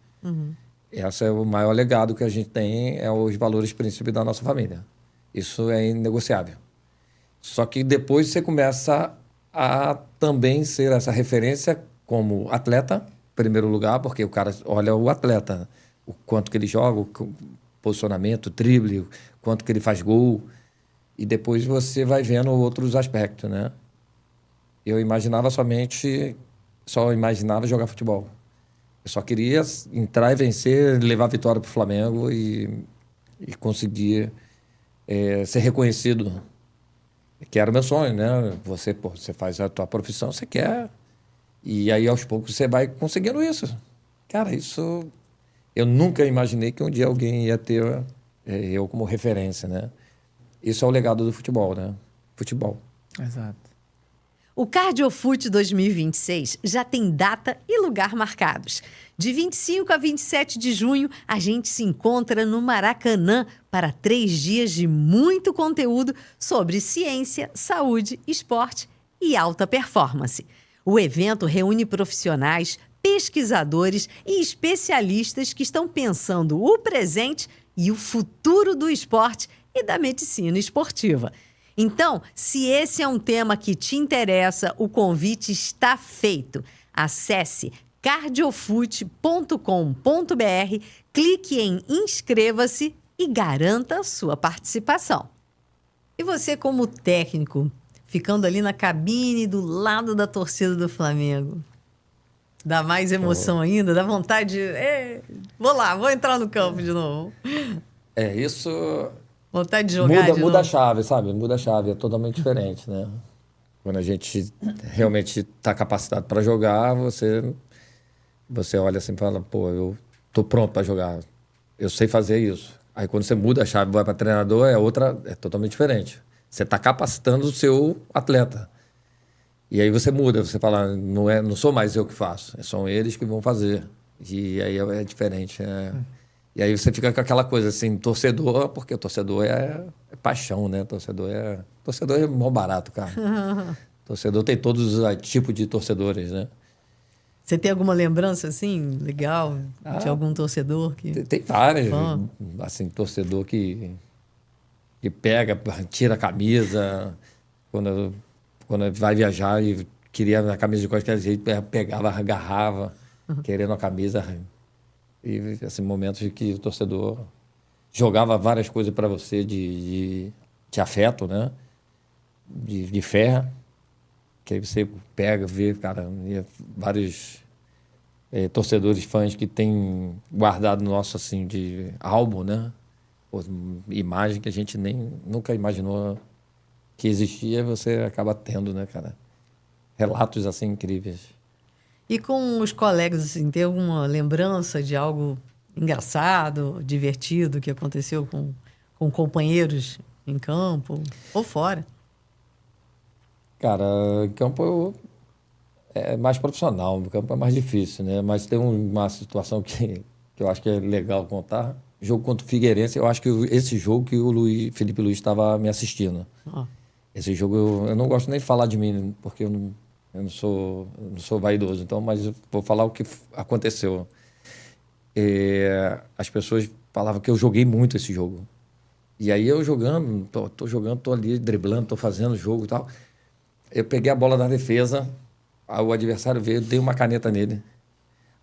Esse é o maior legado que a gente tem, é os valores, princípios da nossa família. Isso é inegociável. Só que depois você começa a também ser essa referência como atleta, em primeiro lugar, porque o cara olha o atleta, o quanto que ele joga, o posicionamento, o drible, o quanto que ele faz gol. E depois você vai vendo outros aspectos, né? Eu só imaginava jogar futebol. Eu só queria entrar e vencer, levar a vitória para o Flamengo e conseguir ser reconhecido. Que era o meu sonho, né? Você faz a tua profissão, você quer. E aí, aos poucos, você vai conseguindo isso. Cara, isso... Eu nunca imaginei que um dia alguém ia ter eu como referência, né? Isso é o legado do futebol, né? Futebol. Exato. O CardioFoot 2026 já tem data e lugar marcados. De 25 a 27 de junho, a gente se encontra no Maracanã para 3 dias de muito conteúdo sobre ciência, saúde, esporte e alta performance. O evento reúne profissionais, pesquisadores e especialistas que estão pensando o presente e o futuro do esporte e da medicina esportiva. Então, se esse é um tema que te interessa, o convite está feito. Acesse cardiofoot.com.br, clique em inscreva-se e garanta a sua participação. E você, como técnico, ficando ali na cabine do lado da torcida do Flamengo, dá mais emoção ainda? Dá vontade de... vou entrar no campo de novo. Isso... Vontade de jogar de novo. Muda a chave, sabe? Muda a chave, é totalmente diferente, né? Quando a gente realmente está capacitado para jogar, você olha assim e fala, pô, eu tô pronto para jogar, eu sei fazer isso. Aí quando você muda a chave e vai para treinador, é totalmente diferente. Você está capacitando o seu atleta. E aí você muda, você fala, não sou mais eu que faço, são eles que vão fazer. E aí é diferente, E aí você fica com aquela coisa assim, torcedor, porque o torcedor é paixão, né? Torcedor é mó barato, cara. Torcedor tem todos os tipos de torcedores, né? Você tem alguma lembrança, assim, legal, de algum torcedor? Tem vários, assim, torcedor que pega, tira a camisa, quando vai viajar e queria a camisa de qualquer jeito, pegava, agarrava, querendo a camisa... E, assim, momentos em que o torcedor jogava várias coisas para você de afeto, né? De fé. Que aí você pega, vê, cara, vários torcedores, fãs que tem guardado nosso, assim, de álbum, né? Pô, imagem que a gente nunca imaginou que existia, você acaba tendo, né, cara? Relatos, assim, incríveis. E com os colegas, assim, tem alguma lembrança de algo engraçado, divertido que aconteceu com companheiros em campo ou fora? Cara, em campo é mais profissional, no campo é mais difícil, né? Mas tem uma situação que eu acho que é legal contar. Jogo contra o Figueirense, eu acho que esse jogo que o Felipe Luiz estava me assistindo. Esse jogo, eu não gosto nem de falar de mim, porque eu não sou vaidoso, então, mas eu vou falar o que aconteceu. As pessoas falavam que eu joguei muito esse jogo. E aí eu jogando, tô ali driblando, tô fazendo o jogo e tal. Eu peguei a bola da defesa, aí o adversário veio, dei uma caneta nele.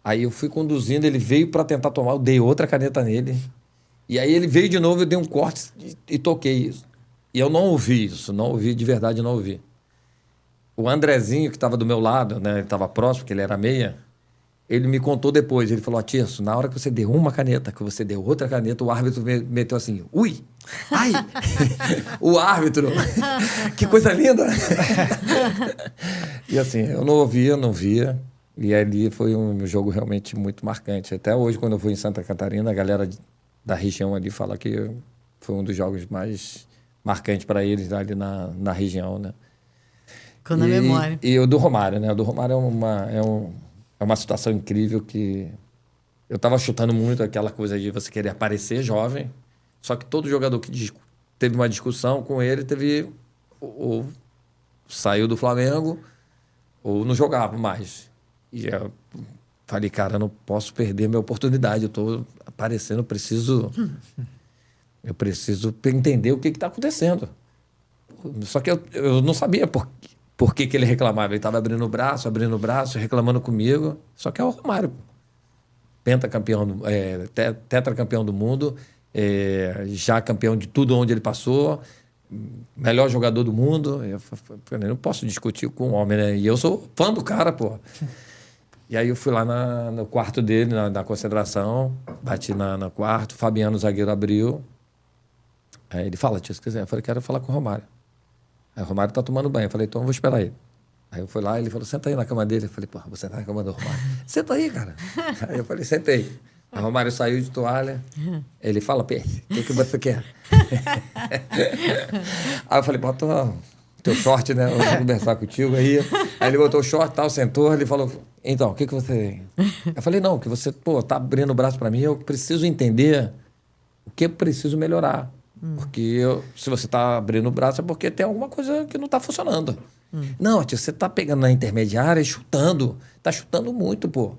Aí eu fui conduzindo, ele veio para tentar tomar, eu dei outra caneta nele. E aí ele veio de novo, eu dei um corte e toquei isso. E eu não ouvi isso, não ouvi, de verdade não ouvi. O Andrezinho, que estava do meu lado, né, ele estava próximo, porque ele era meia, ele me contou depois, ele falou, Tirso, na hora que você deu uma caneta, que você deu outra caneta, o árbitro meteu assim, ui, ai, o árbitro, que coisa linda. E assim, eu não ouvia, não via, e ali foi um jogo realmente muito marcante. Até hoje, quando eu fui em Santa Catarina, a galera da região ali fala que foi um dos jogos mais marcantes para eles ali na região, né? Ficou na memória. E o do Romário, né? O do Romário é uma situação incrível que eu estava chutando muito aquela coisa de você querer aparecer jovem, só que todo jogador que teve uma discussão com ele teve ou saiu do Flamengo ou não jogava mais. E eu falei, cara, eu não posso perder minha oportunidade, eu estou aparecendo, eu preciso entender o que está acontecendo. Só que eu não sabia por que ele reclamava. Ele estava abrindo o braço, reclamando comigo. Só que é o Romário. Pentacampeão, tetracampeão do mundo, já campeão de tudo onde ele passou, melhor jogador do mundo. Eu não posso discutir com o homem, né? E eu sou fã do cara, pô. E aí eu fui lá no quarto dele, na concentração, bati no quarto, Fabiano, zagueiro, abriu. Aí ele fala, tio, se quiser. Eu falei, quero falar com o Romário. Aí o Romário tá tomando banho. Eu falei, então eu vou esperar ele. Aí eu fui lá, ele falou, senta aí na cama dele. Eu falei, porra, vou sentar na cama do Romário. Senta aí, cara. Aí eu falei, sentei. Aí o Romário saiu de toalha. Ele fala, Peixe, o que você quer? Aí eu falei, bota teu short, né? Eu vou conversar contigo aí. Aí ele botou o short e tal, sentou. Ele falou, então, o que você... Eu falei, não, que você, tá abrindo o braço pra mim, eu preciso entender o que eu preciso melhorar. Porque se você está abrindo o braço é porque tem alguma coisa que não está funcionando. Não, tio, você está pegando na intermediária e chutando. Está chutando muito, pô.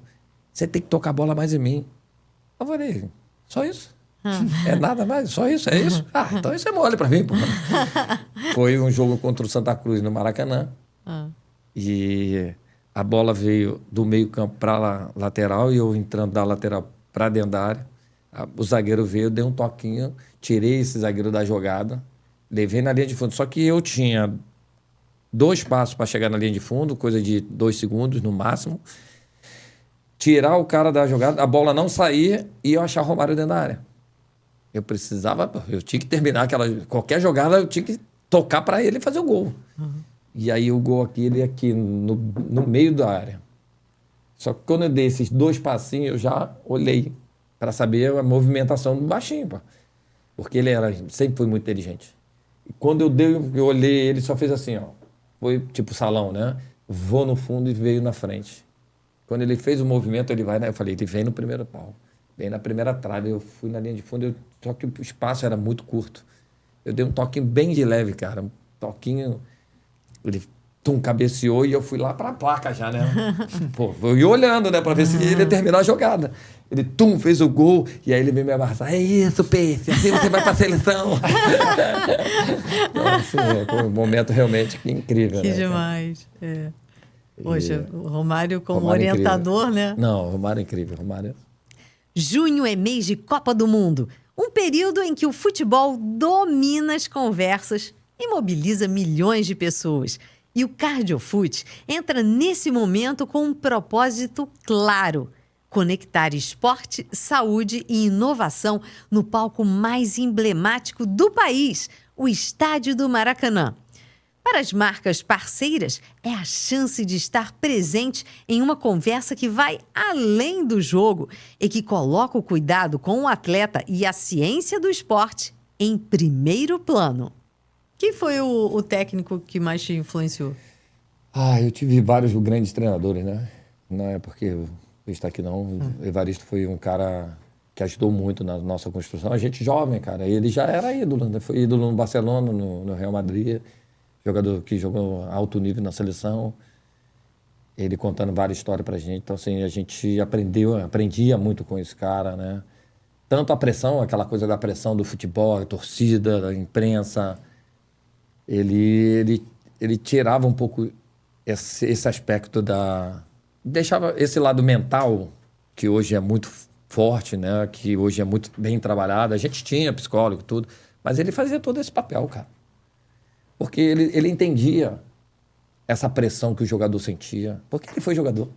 Você tem que tocar a bola mais em mim. Eu falei, só isso? É nada mais? Só isso? É isso? Ah, então isso é mole para mim, pô. Foi um jogo contra o Santa Cruz no Maracanã. E a bola veio do meio campo para a lateral e eu entrando da lateral para dentro da área. O zagueiro veio, dei um toquinho, tirei esse zagueiro da jogada, levei na linha de fundo. Só que eu tinha 2 passos para chegar na linha de fundo, coisa de 2 segundos no máximo. Tirar o cara da jogada, a bola não sair e eu achar o Romário dentro da área. Eu tinha que terminar qualquer jogada, eu tinha que tocar para ele e fazer o gol. E aí o gol ele aqui no meio da área. Só que quando eu dei esses 2 passinhos, eu já olhei para saber a movimentação do baixinho, pô. Porque ele sempre foi muito inteligente. E quando eu olhei, ele só fez assim, ó. Foi tipo salão, né? Vou no fundo e veio na frente. Quando ele fez o movimento, ele vai, né? Eu falei, ele vem no primeiro pau. Vem na primeira trave. Eu fui na linha de fundo, só que o espaço era muito curto. Eu dei um toquinho bem de leve, cara. Um toquinho... Ele cabeceou e eu fui lá para a placa já, né? Pô, eu ia olhando, né? Para ver se ele ia terminar a jogada. Ele, fez o gol. E aí ele veio me abraçar. É isso, Peixe. Assim você vai para a seleção. Então, assim, foi um momento realmente incrível. Que né, demais. Poxa, o Romário como Romário orientador, incrível. né? Não, o Romário é incrível. Junho é mês de Copa do Mundo. Um período em que o futebol domina as conversas e mobiliza milhões de pessoas. E o CardioFoot entra nesse momento com um propósito claro: conectar esporte, saúde e inovação no palco mais emblemático do país, o Estádio do Maracanã. Para as marcas parceiras, é a chance de estar presente em uma conversa que vai além do jogo e que coloca o cuidado com o atleta e a ciência do esporte em primeiro plano. Quem foi o técnico que mais te influenciou? Eu tive vários grandes treinadores, né? Não é porque eu estou aqui, não. O Evaristo foi um cara que ajudou muito na nossa construção. A gente jovem, cara. Ele já era ídolo, né? Foi ídolo no Barcelona, no Real Madrid. Jogador que jogou alto nível na seleção. Ele contando várias histórias pra gente. Então, assim, a gente aprendia muito com esse cara, né? Tanto a pressão, aquela coisa da pressão do futebol, a torcida, da imprensa. Ele tirava um pouco esse aspecto deixava esse lado mental que hoje é muito forte, né? Que hoje é muito bem trabalhada. A gente tinha psicólogo e tudo, mas ele fazia todo esse papel, cara. Porque ele entendia essa pressão que o jogador sentia, porque ele foi jogador.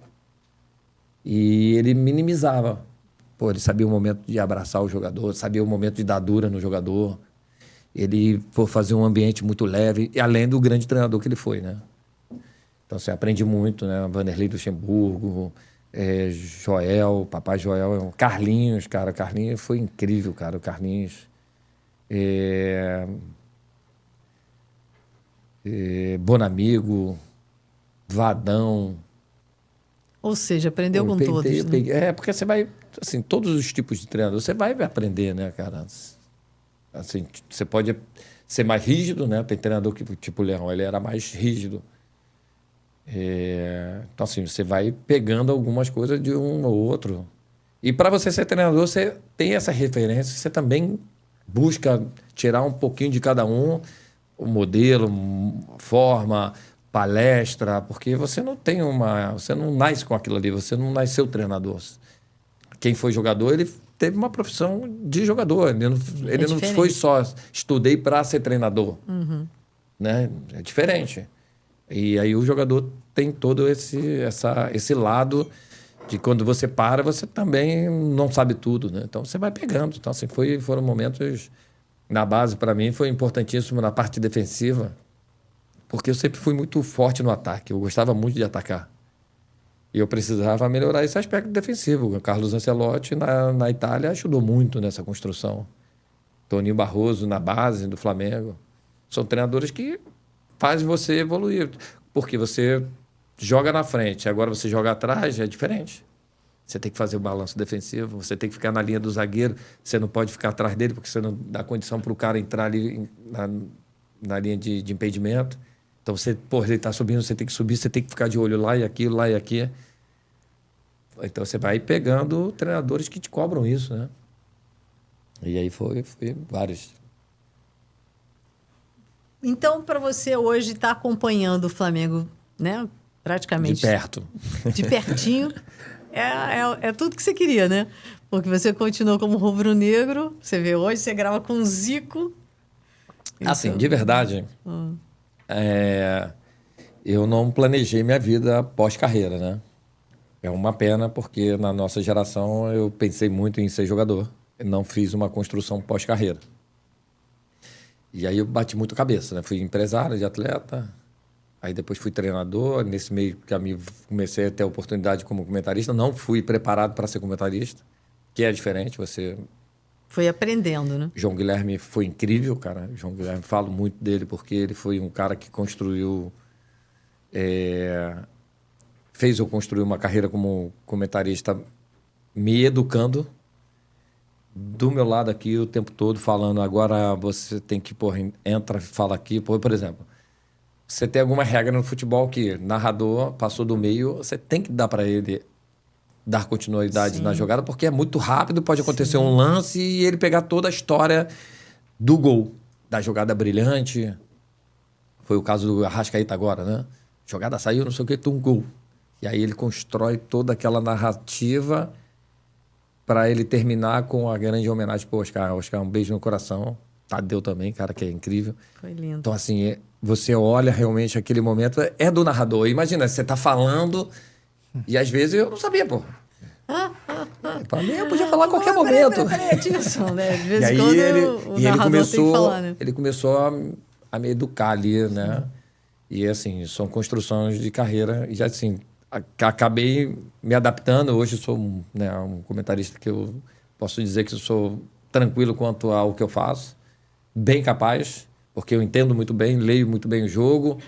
E ele minimizava. Pô, ele sabia o momento de abraçar o jogador, sabia o momento de dar dura no jogador. Ele fazia um ambiente muito leve, e além do grande treinador que ele foi, né? Então, você aprende muito, né? Vanderlei Luxemburgo, Joel, Papai Joel, Carlinhos, cara. Carlinhos foi incrível, cara. O Carlinhos. Bonamigo, Vadão. Ou seja, aprendeu com todos, né? Porque você vai... Assim, todos os tipos de treinador, você vai aprender, né, cara? Assim, você pode ser mais rígido, né? Tem treinador que, tipo o Leão, ele era mais rígido. Então, assim, você vai pegando algumas coisas de um ou outro. E para você ser treinador, você tem essa referência, você também busca tirar um pouquinho de cada um, o modelo, forma, palestra, porque você não tem você não nasce com aquilo ali, você não nasceu treinador. Quem foi jogador, ele teve uma profissão de jogador. Ele não foi só estudei para ser treinador. Uhum. Né? É diferente. E aí o jogador tem todo esse lado de quando você para, você também não sabe tudo, né? Então você vai pegando. Então, assim, foram momentos na base, para mim, foi importantíssimo na parte defensiva, porque eu sempre fui muito forte no ataque. Eu gostava muito de atacar. E eu precisava melhorar esse aspecto defensivo. O Carlos Ancelotti, na Itália, ajudou muito nessa construção. Toninho Barroso, na base do Flamengo. São treinadores que fazem você evoluir. Porque você joga na frente, agora você joga atrás, é diferente. Você tem que fazer o balanço defensivo, você tem que ficar na linha do zagueiro, você não pode ficar atrás dele, porque você não dá condição para o cara entrar ali na linha de impedimento. Então, ele está subindo, você tem que subir, você tem que ficar de olho lá e aqui. Então, você vai pegando treinadores que te cobram isso, né? E aí foi vários. Então, para você hoje estar acompanhando o Flamengo, né? Praticamente. De perto. De pertinho. É tudo que você queria, né? Porque você continuou como rubro-negro. Você vê hoje, você grava com o Zico. Assim, então, de verdade... eu não planejei minha vida pós-carreira, né? É uma pena, porque na nossa geração eu pensei muito em ser jogador. Eu não fiz uma construção pós-carreira. E aí eu bati muito cabeça, né? Fui empresário de atleta, aí depois fui treinador. Nesse meio caminho comecei a ter a oportunidade como comentarista. Não fui preparado para ser comentarista, que é diferente, você... Foi aprendendo, né? João Guilherme foi incrível, cara. João Guilherme, falo muito dele porque ele foi um cara que construiu... fez eu construir uma carreira como comentarista, me educando. Do meu lado aqui o tempo todo, falando, agora você tem que, entra, fala aqui. Por exemplo, você tem alguma regra no futebol que narrador passou do meio, você tem que dar para ele... dar continuidade Sim. na jogada, porque é muito rápido, pode acontecer Sim. um lance e ele pegar toda a história do gol, da jogada brilhante. Foi o caso do Arrascaeta agora, né? Jogada saiu, não sei o que, um gol. E aí ele constrói toda aquela narrativa para ele terminar com a grande homenagem pro Oscar. Oscar, um beijo no coração. Tadeu também, cara, que é incrível. Foi lindo. Então, assim, você olha realmente aquele momento, é do narrador. Imagina, você tá falando... E às vezes eu não sabia, pô. Pra mim, eu podia falar a qualquer momento. Peraí, Edilson, né? De vez em quando o narrador tem que falar, né? Ele começou a me educar ali, né? E, assim, são construções de carreira. E, assim, acabei me adaptando. Hoje eu sou um comentarista que eu posso dizer que eu sou tranquilo quanto ao que eu faço. Bem capaz, porque eu entendo muito bem, leio muito bem o jogo.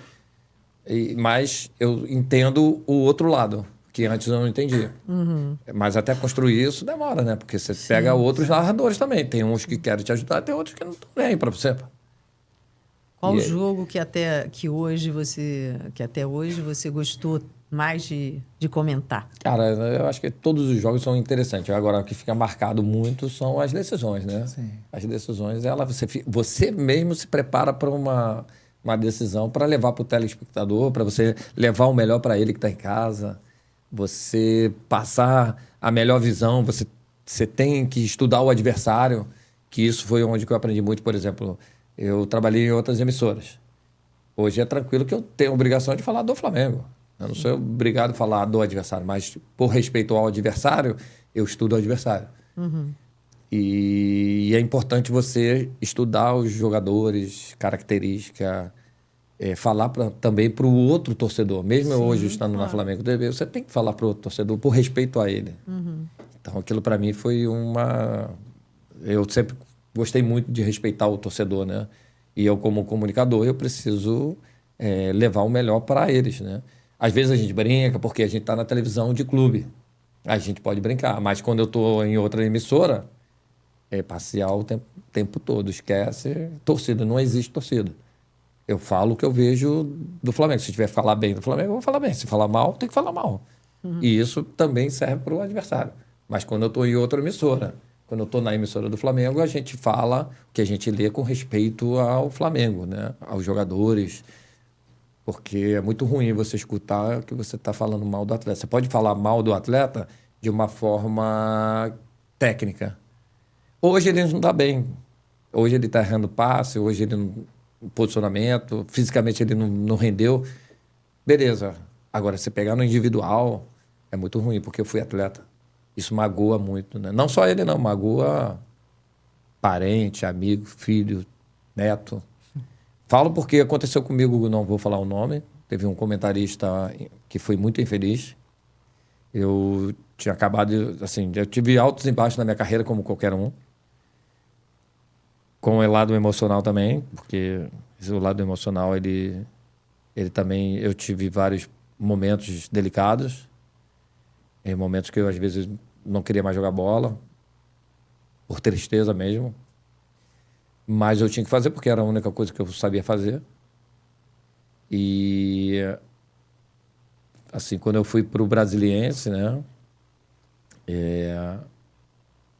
Mas eu entendo o outro lado, que antes eu não entendia. Uhum. Mas até construir isso demora, né? Porque você pega outros narradores também. Tem uns que querem te ajudar, tem outros que não estão nem aí para você. Qual jogo que até hoje você gostou mais de comentar? Cara, eu acho que todos os jogos são interessantes. Agora, o que fica marcado muito são as decisões, né? Sim. As decisões, você mesmo se prepara para uma decisão para levar para o telespectador, para você levar o melhor para ele que está em casa, você passar a melhor visão, você tem que estudar o adversário, que isso foi onde que eu aprendi muito. Por exemplo, eu trabalhei em outras emissoras. Hoje é tranquilo que eu tenho a obrigação de falar do Flamengo. Eu não sou obrigado a falar do adversário, mas por respeito ao adversário, eu estudo o adversário. E é importante você estudar os jogadores, característica, falar também para o outro torcedor. Mesmo eu hoje estando na Flamengo TV, você tem que falar para o outro torcedor por respeito a ele. Então, aquilo para mim foi uma... Eu sempre gostei muito de respeitar o torcedor, né? E eu, como comunicador, eu preciso levar o melhor para eles, né? Às vezes a gente brinca porque a gente está na televisão de clube. A gente pode brincar, mas quando eu estou em outra emissora, é parcial o tempo todo. Esquece torcida, não existe torcida. Eu falo o que eu vejo do Flamengo. Se tiver que falar bem do Flamengo, eu vou falar bem. Se falar mal, tem que falar mal. E isso também serve para o adversário. Mas quando eu estou em outra emissora, quando eu estou na emissora do Flamengo, a gente fala o que a gente lê com respeito ao Flamengo, né? Aos jogadores. Porque é muito ruim você escutar que você está falando mal do atleta. Você pode falar mal do atleta de uma forma técnica. Hoje ele não está bem. Hoje ele está errando passe, hoje ele não... posicionamento, fisicamente ele não rendeu. Beleza. Agora, você pegar no individual, é muito ruim, porque eu fui atleta. Isso magoa muito, né? Não só ele, não. Magoa parente, amigo, filho, neto. Falo porque aconteceu comigo, não vou falar o nome. Teve um comentarista que foi muito infeliz. Eu tinha acabado, assim, eu tive altos e baixos na minha carreira, como qualquer um. Com o lado emocional também, porque o lado emocional, ele também... Eu tive vários momentos delicados, momentos que eu, às vezes, não queria mais jogar bola, por tristeza mesmo. Mas eu tinha que fazer, porque era a única coisa que eu sabia fazer. E, assim, quando eu fui para o Brasiliense, né?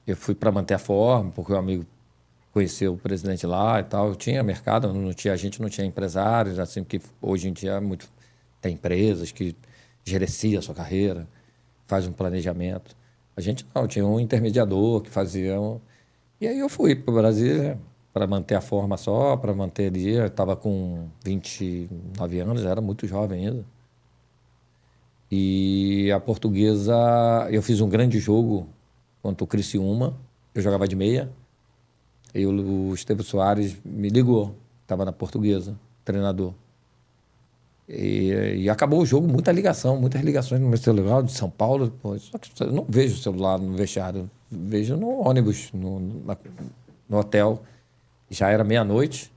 Eu fui para manter a forma, porque o amigo conheceu o presidente lá e tal. Eu tinha mercado, a gente não tinha empresários, assim, que hoje em dia tem empresas que gerenciam a sua carreira, faz um planejamento. A gente não, tinha um intermediador que fazia... E aí eu fui para o Brasil para manter a forma só, para manter ali. Eu estava com 29 anos, era muito jovem ainda. E a Portuguesa... Eu fiz um grande jogo contra o Criciúma. Eu jogava de meia. E o Estevão Soares me ligou, estava na Portuguesa, treinador. E acabou o jogo, muitas ligações no meu celular de São Paulo. Pô, só que eu não vejo o celular no vestiário, vejo no ônibus, no hotel. Já era meia-noite.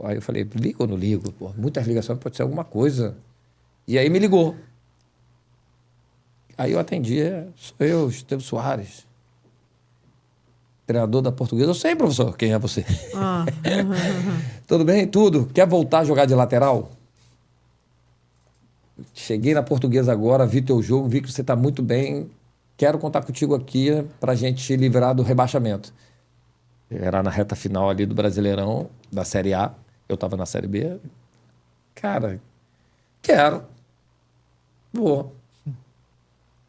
Aí eu falei, ligo ou não ligo? Pô, muitas ligações, pode ser alguma coisa. E aí me ligou. Aí eu atendi, sou eu, Estevão Soares, treinador da Portuguesa. Eu sei, professor, quem é você. Tudo bem? Tudo. Quer voltar a jogar de lateral? Cheguei na Portuguesa agora, vi teu jogo, vi que você está muito bem. Quero contar contigo aqui para a gente te livrar do rebaixamento. Era na reta final ali do Brasileirão, da Série A. Eu estava na Série B. Cara, quero. Vou.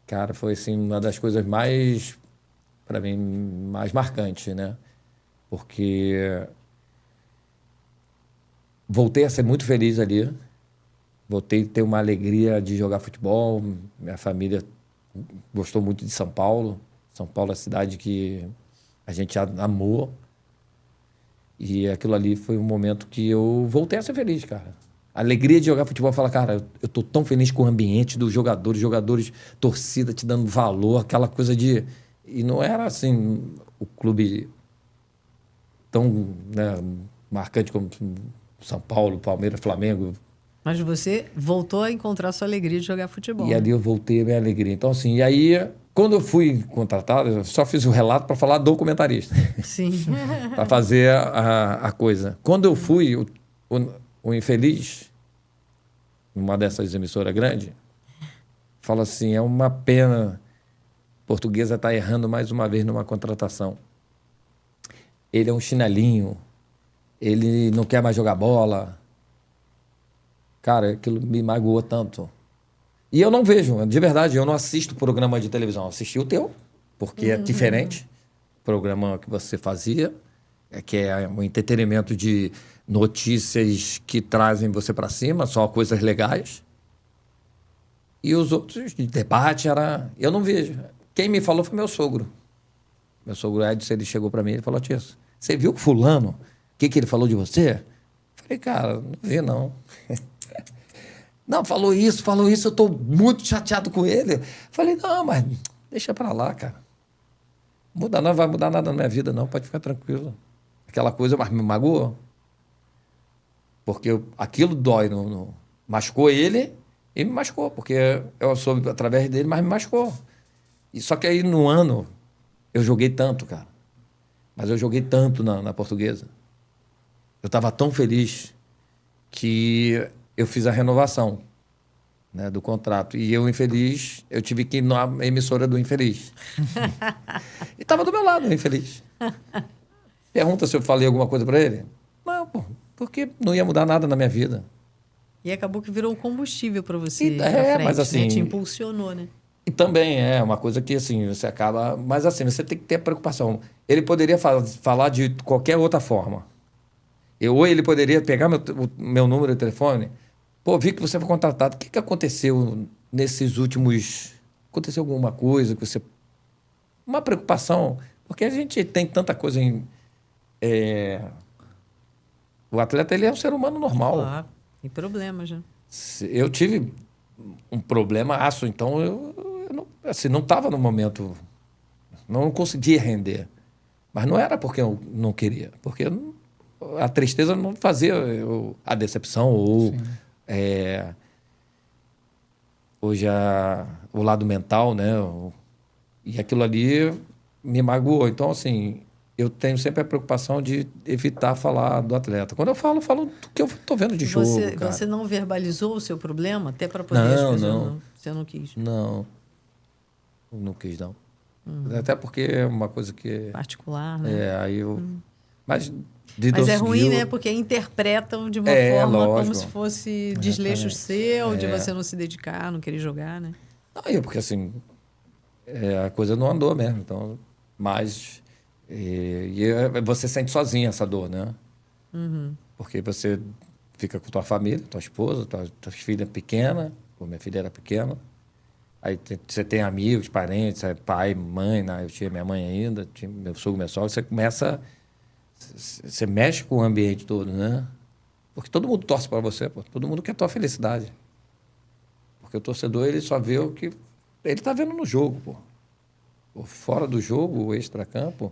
Cara, foi assim uma das coisas mais... para mim, mais marcante, né? Porque voltei a ser muito feliz ali. Voltei a ter uma alegria de jogar futebol. Minha família gostou muito de São Paulo. São Paulo é a cidade que a gente amou. E aquilo ali foi um momento que eu voltei a ser feliz, cara. A alegria de jogar futebol, falar, cara, eu tô tão feliz com o ambiente dos jogadores, torcida te dando valor, aquela coisa de... E não era assim, o clube tão, né, marcante como São Paulo, Palmeiras, Flamengo. Mas você voltou a encontrar sua alegria de jogar futebol. E ali eu voltei a minha alegria. Então, assim, e aí, quando eu fui contratado, eu só fiz o relato para falar do comentarista. Sim. Para fazer a coisa. Quando eu fui, o infeliz, numa dessas emissoras grandes, fala assim, é uma pena... Portuguesa está errando mais uma vez numa contratação. Ele é um chinelinho, ele não quer mais jogar bola. Cara, aquilo me magoou tanto. E eu não vejo, de verdade, eu não assisto programa de televisão. Eu assisti o teu, porque é diferente. Programa que você fazia, que é um entretenimento de notícias que trazem você para cima, só coisas legais. E os outros de debate era... Eu não vejo. Quem me falou foi meu sogro. Meu sogro Edson, ele chegou para mim e falou, tia, você viu o fulano? O que ele falou de você? Falei, cara, não vi, não. Não, falou isso, eu tô muito chateado com ele. Falei, não, mas deixa para lá, cara. Não vai mudar nada na minha vida, não. Pode ficar tranquilo. Aquela coisa me magoou. Porque aquilo dói. Machucou ele e me machucou. Porque eu soube através dele, mas me machucou. E só que aí, no ano, eu joguei tanto, cara. Mas eu joguei tanto na Portuguesa. Eu estava tão feliz que eu fiz a renovação, né, do contrato. E eu, infeliz, eu tive que ir na emissora do infeliz. E estava do meu lado, o infeliz. Pergunta se eu falei alguma coisa para ele. Não, pô, porque não ia mudar nada na minha vida. E acabou que virou combustível para você. Mas assim, né? Te impulsionou, né? E também é uma coisa que, assim, você acaba... Mas, assim, você tem que ter preocupação. Ele poderia falar de qualquer outra forma. Ou ele poderia pegar meu número de telefone. Pô, vi que você foi contratado. O que aconteceu nesses últimos... Aconteceu alguma coisa que você... Uma preocupação. Porque a gente tem tanta coisa em... O atleta, ele é um ser humano normal. Claro, tem problema já. Eu tive um problema aço, então não estava no momento... Não conseguia render. Mas não era porque eu não queria. Porque a tristeza não fazia a decepção ou... hoje o lado mental, né? E aquilo ali me magoou. Então, assim, eu tenho sempre a preocupação de evitar falar do atleta. Quando eu falo do que eu estou vendo de jogo, cara. Você não verbalizou o seu problema até para poder as pessoas... Não. Você não quis? Não quis, não. Até porque é uma coisa que... Particular, né? Aí eu... Mas é ruim, né? Porque interpretam de uma forma lógico. Como se fosse desleixo seu, de você não se dedicar, não querer jogar, né? Não, porque assim, a coisa não andou mesmo. Então, mas você sente sozinho essa dor, né? Porque você fica com tua família, tua esposa, tua filha pequena, minha filha era pequena. Aí você tem amigos, parentes, pai, mãe, né? Eu tinha minha mãe ainda, tinha meu sogro, minha sogra. Você começa... Você mexe com o ambiente todo, né? Porque todo mundo torce para você, pô. Todo mundo quer a tua felicidade. Porque o torcedor, ele só vê o que ele está vendo no jogo, pô. Fora do jogo, o extracampo,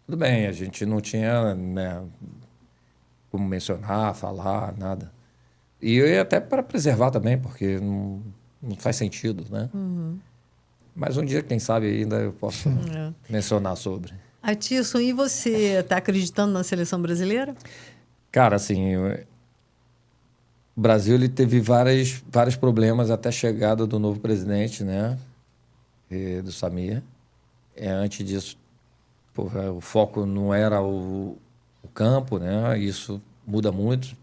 tudo bem, a gente não tinha, né, como mencionar, falar, nada. E até para preservar também, porque não faz sentido, né? Mas um dia, quem sabe, ainda eu posso mencionar sobre. Atisson, e você está acreditando na seleção brasileira? Cara, assim, o Brasil ele teve vários problemas até a chegada do novo presidente, né? Do Samir. Antes disso, o foco não era o campo, né? Isso muda muito.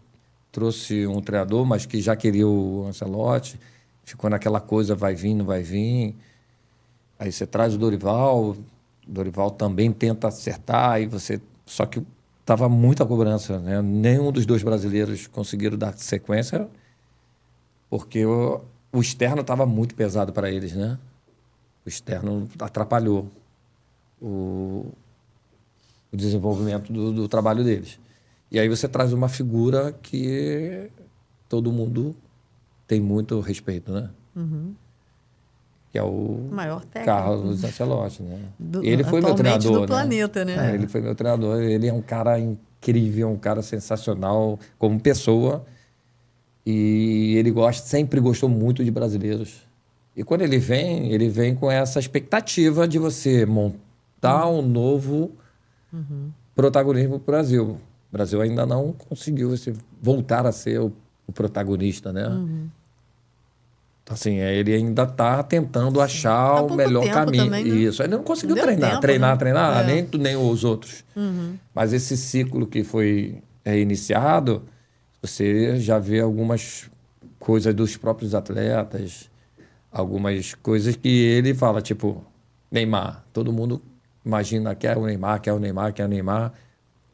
Trouxe um treinador, mas que já queria o Ancelotti. Ficou naquela coisa, vai vir, não vai vir. Aí você traz o Dorival. O Dorival também tenta acertar. Só que estava muita cobrança, né? Nenhum dos dois brasileiros conseguiram dar sequência, porque o externo estava muito pesado para eles, né? O externo atrapalhou o desenvolvimento do trabalho deles. E aí você traz uma figura que todo mundo tem muito respeito, né? Que é o maior técnico, Carlos Ancelotti, né? Ele foi meu treinador, do planeta, né? Ele foi meu treinador. Ele é um cara incrível, um cara sensacional como pessoa. E ele sempre gostou muito de brasileiros. E quando ele vem com essa expectativa de você montar um novo protagonismo para o Brasil. O Brasil ainda não conseguiu voltar a ser o protagonista, né? Então, assim, ele ainda está tentando achar o melhor caminho. Também, né? Isso. Ele não conseguiu treinar, nem os outros. Mas esse ciclo que foi iniciado, você já vê algumas coisas dos próprios atletas, algumas coisas que ele fala, tipo, Neymar. Todo mundo imagina que é o Neymar, que é o Neymar, que é o Neymar.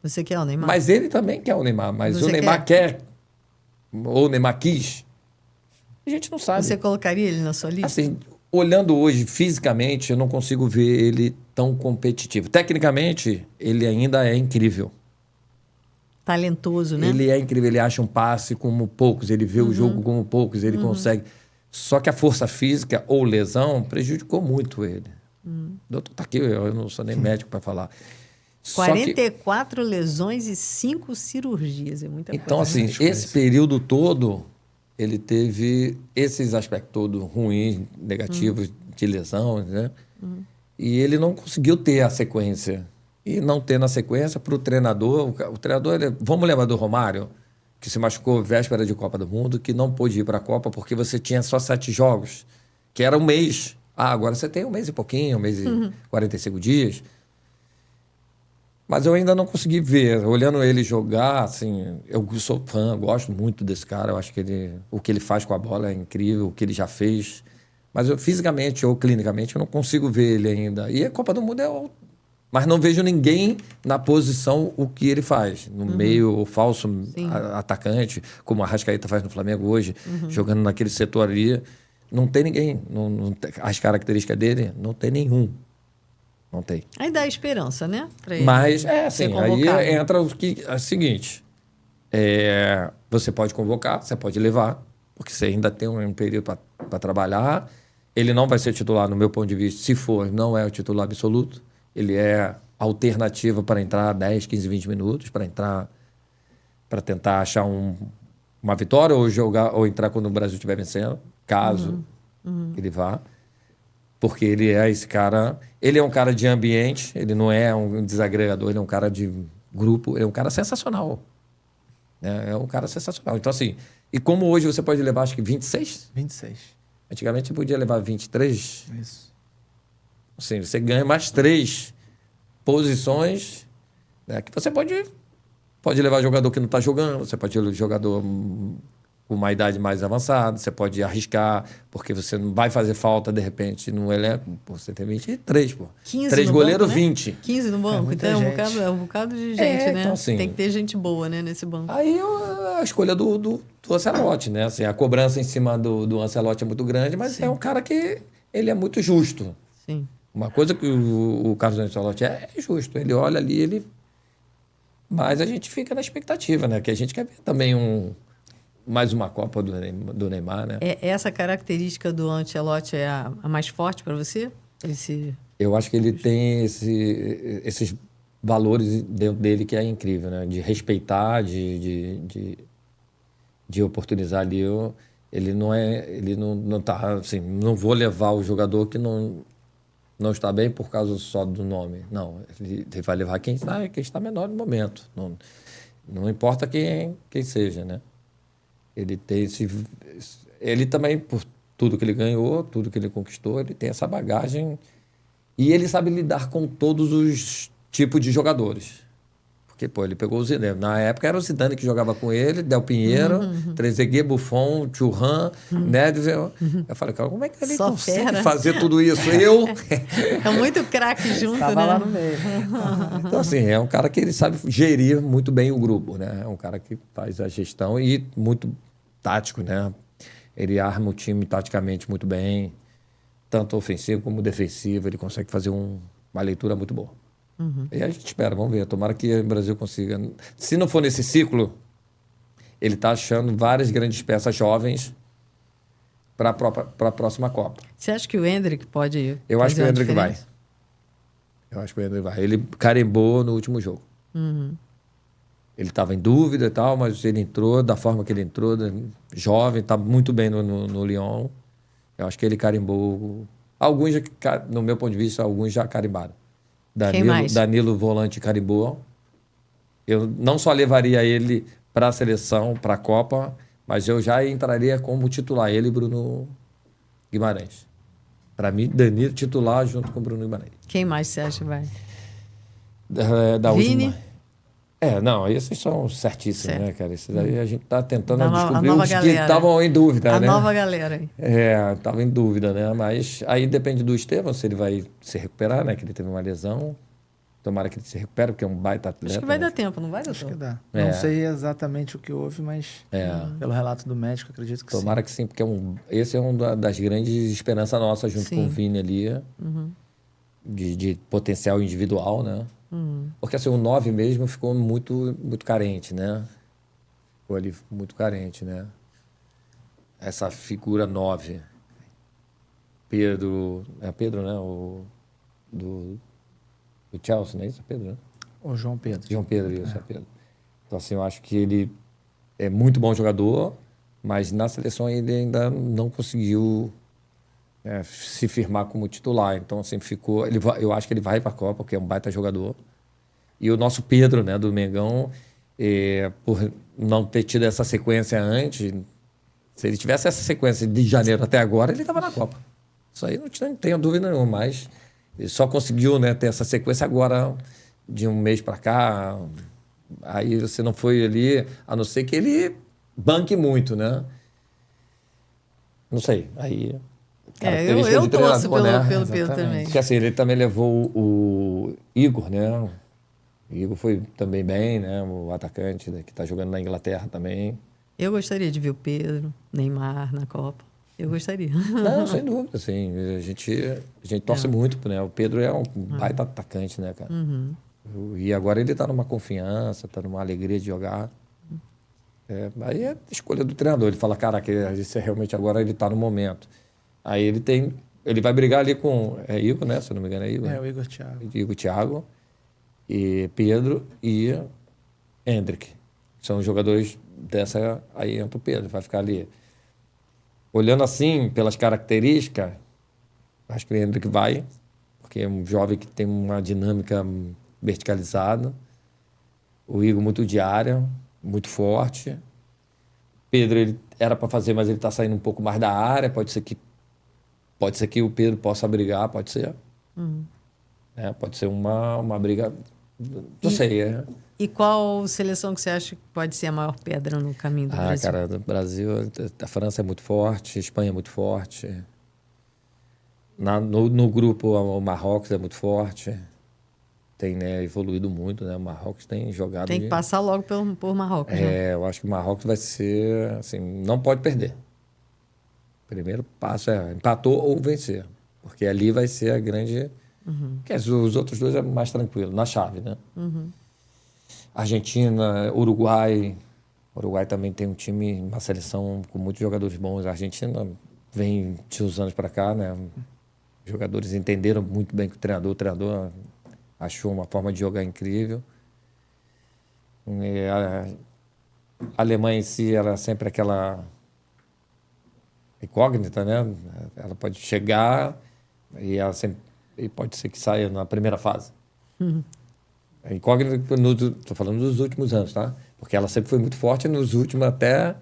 Você quer o Neymar? Mas ele também quer o Neymar. Mas Você o Neymar quer, ou o Neymar quis, a gente não sabe. Você colocaria ele na sua lista? Assim, olhando hoje fisicamente, eu não consigo ver ele tão competitivo. Tecnicamente, ele ainda é incrível. Talentoso, né? Ele é incrível, ele acha um passe como poucos, ele vê o jogo como poucos, ele consegue. Só que a força física ou lesão prejudicou muito ele. Doutor, tá aqui, eu não sou nem médico para falar. Só 44 lesões e 5 cirurgias, é muita coisa. Então, assim, esse período todo, ele teve esses aspectos todos ruins, negativos, de lesão, né? E ele não conseguiu ter a sequência. E não ter na sequência, para o treinador, vamos lembrar do Romário, que se machucou véspera de Copa do Mundo, que não pôde ir para a Copa porque você tinha só 7 jogos, que era um mês. Agora você tem um mês e pouquinho, um mês e 45 dias. Mas eu ainda não consegui ver. Olhando ele jogar, assim, eu sou fã, gosto muito desse cara. Eu acho que o que ele faz com a bola é incrível, o que ele já fez. Mas eu, fisicamente ou clinicamente, eu não consigo ver ele ainda. E a Copa do Mundo mas não vejo ninguém na posição o que ele faz. No meio, o falso atacante, como a Arrascaeta faz no Flamengo hoje, jogando naquele setor ali. Não tem ninguém. As características dele, não tem nenhum. Não tem. Aí dá esperança, né? Pra ele Mas, assim, aí convocado. entra é o seguinte. Você pode convocar, você pode levar, porque você ainda tem um período para trabalhar. Ele não vai ser titular, no meu ponto de vista. Se for, não é o titular absoluto. Ele é alternativa para entrar 10, 15, 20 minutos, para entrar, para tentar achar uma vitória ou jogar ou entrar quando o Brasil estiver vencendo, caso ele vá. Porque ele é esse cara... Ele é um cara de ambiente, ele não é um desagregador, ele é um cara de grupo, ele é um cara sensacional. É um cara sensacional. Então, assim... E como hoje você pode levar, acho que 26? 26. Antigamente você podia levar 23. Isso. Assim, você ganha mais 3 posições, né, que você pode levar jogador que não está jogando, você pode levar jogador com uma idade mais avançada, você pode arriscar, porque você não vai fazer falta, de repente, no elenco. Pô, você tem 23, pô. 15 3 no goleiros, banco, né? 20. 15 no banco, muita então gente. é um bocado de gente, né? Então, assim, Tem que ter gente boa, né, nesse banco. Aí a escolha do Ancelotti, né? Assim, a cobrança em cima do Ancelotti é muito grande, mas é um cara que ele é muito justo. Sim. Uma coisa que o Carlos Ancelotti é justo. Ele olha ali, mas a gente fica na expectativa, né? Que a gente quer ver também mais uma Copa do Neymar, né? Essa característica do Ancelotti é a mais forte para você? Eu acho que ele tem esses valores dentro dele que é incrível, né? De respeitar, de oportunizar ali. Ele não tá assim, não vou levar o jogador que não está bem por causa só do nome. Não, ele vai levar quem está menor no momento. Não importa quem seja, né? Ele tem ele também, por tudo que ele ganhou, tudo que ele conquistou, ele tem essa bagagem e ele sabe lidar com todos os tipos de jogadores. Porque, pô, ele pegou o Zidane. Na época era o Zidane que jogava com ele, Del Piero, Trezeguet, Buffon, Thuram, Nedved. Eu falei, cara, como é que ele Só consegue fera. fazer tudo isso? É muito craque junto, Estava né? lá no meio. Então, assim, é um cara que ele sabe gerir muito bem o grupo, né? É um cara que faz a gestão e muito tático, né? Ele arma o time taticamente muito bem, tanto ofensivo como defensivo. Ele consegue fazer uma leitura muito boa. E a gente espera, vamos ver. Tomara que o Brasil consiga. Se não for nesse ciclo, ele está achando várias grandes peças jovens para a próxima Copa. Você acha que o Endrick pode Eu acho que o fazer uma Endrick vai. diferença? Eu acho que o Endrick vai. Ele carimbou no último jogo. Ele estava em dúvida e tal, mas ele entrou da forma que ele entrou, jovem, está muito bem no Lyon. Eu acho que ele carimbou. Alguns, no meu ponto de vista, alguns já carimbaram. Danilo Volante carimbou. Eu não só levaria ele para a seleção, para a Copa, mas eu já entraria como titular, ele e Bruno Guimarães. Para mim, Danilo titular junto com Bruno Guimarães. Quem mais você acha que vai? Da Vini? última. Não, esses são certíssimos, né, cara? Esses aí a gente tá tentando A descobrir nova os que galera. estavam em dúvida, A né? nova galera aí. Tava em dúvida, né? Mas aí depende do Estevão, se ele vai se recuperar, né? Que ele teve uma lesão. Tomara que ele se recupere, porque é um baita atleta. Acho que vai né? dar tempo, não vai, Acho doutor? que dá. É. Não sei exatamente o que houve, mas pelo relato do médico, acredito que Tomara que sim, porque esse é uma das grandes esperanças nossas, junto com o Sim. Vini ali, de potencial individual, né? Porque assim, o 9 mesmo ficou muito, muito carente, né? Ficou ali muito carente, né? Essa figura 9. Pedro. É Pedro, né? Do Chelsea, não é isso? Pedro, né? sim. O João Pedro. João Pedro, isso, é Pedro. Então, assim, eu acho que ele é muito bom jogador, mas na seleção ele ainda não conseguiu se firmar como titular. Então, assim, ficou. Eu acho que ele vai para a Copa, porque é um baita jogador. E o nosso Pedro, né, do Mengão, por não ter tido essa sequência antes, se ele tivesse essa sequência de janeiro até agora, ele estava na Copa. Isso aí não tenho dúvida nenhuma, mas ele só conseguiu, né, ter essa sequência agora de um mês para cá. Aí você não foi ali, a não ser que ele banque muito, né? Não sei. Aí. Eu torço pelo Pedro Exatamente. também. Porque assim, ele também levou o Igor, né? O Igor foi também bem, né? O atacante que está jogando na Inglaterra também. Eu gostaria de ver o Pedro, Neymar na Copa. Eu gostaria. Não, sem dúvida, assim. A gente torce muito, né? O Pedro é um baita atacante, né, cara? E agora ele tá numa confiança, tá numa alegria de jogar. Aí é escolha do treinador. Ele fala, caraca, isso realmente agora ele tá no momento. Aí ele vai brigar ali com Igor, né? Se eu não me engano é Igor. É, o Igor Thiago. Igor Thiago, e Pedro e Hendrick. São os jogadores dessa. Aí entra o Pedro, vai ficar ali. Olhando assim, pelas características, acho que o Hendrick vai, porque é um jovem que tem uma dinâmica verticalizada. O Igor muito de área, muito forte. Pedro, ele era para fazer, mas ele está saindo um pouco mais da área. Pode ser que o Pedro possa brigar, pode ser. Pode ser uma briga. Não sei. E qual seleção que você acha que pode ser a maior pedra no caminho do Brasil? Cara, do Brasil, a França é muito forte, a Espanha é muito forte. No grupo, o Marrocos é muito forte. Tem, né, evoluído muito, né? O Marrocos tem jogado. Tem que passar logo por Marrocos, né? Eu acho que o Marrocos vai ser, assim, não pode perder. Primeiro passo é empatou ou vencer, porque ali vai ser a grande. Porque os outros dois é mais tranquilo, na chave, né? Argentina, Uruguai. O Uruguai também tem um time, uma seleção com muitos jogadores bons. A Argentina vem de uns anos para cá, né? Os jogadores entenderam muito bem que o treinador achou uma forma de jogar incrível. A Alemanha em si, ela é sempre aquela incógnita, né? Ela pode chegar e pode ser que saia na primeira fase. É incógnita, estou falando dos últimos anos, tá? Porque ela sempre foi muito forte nos últimos, até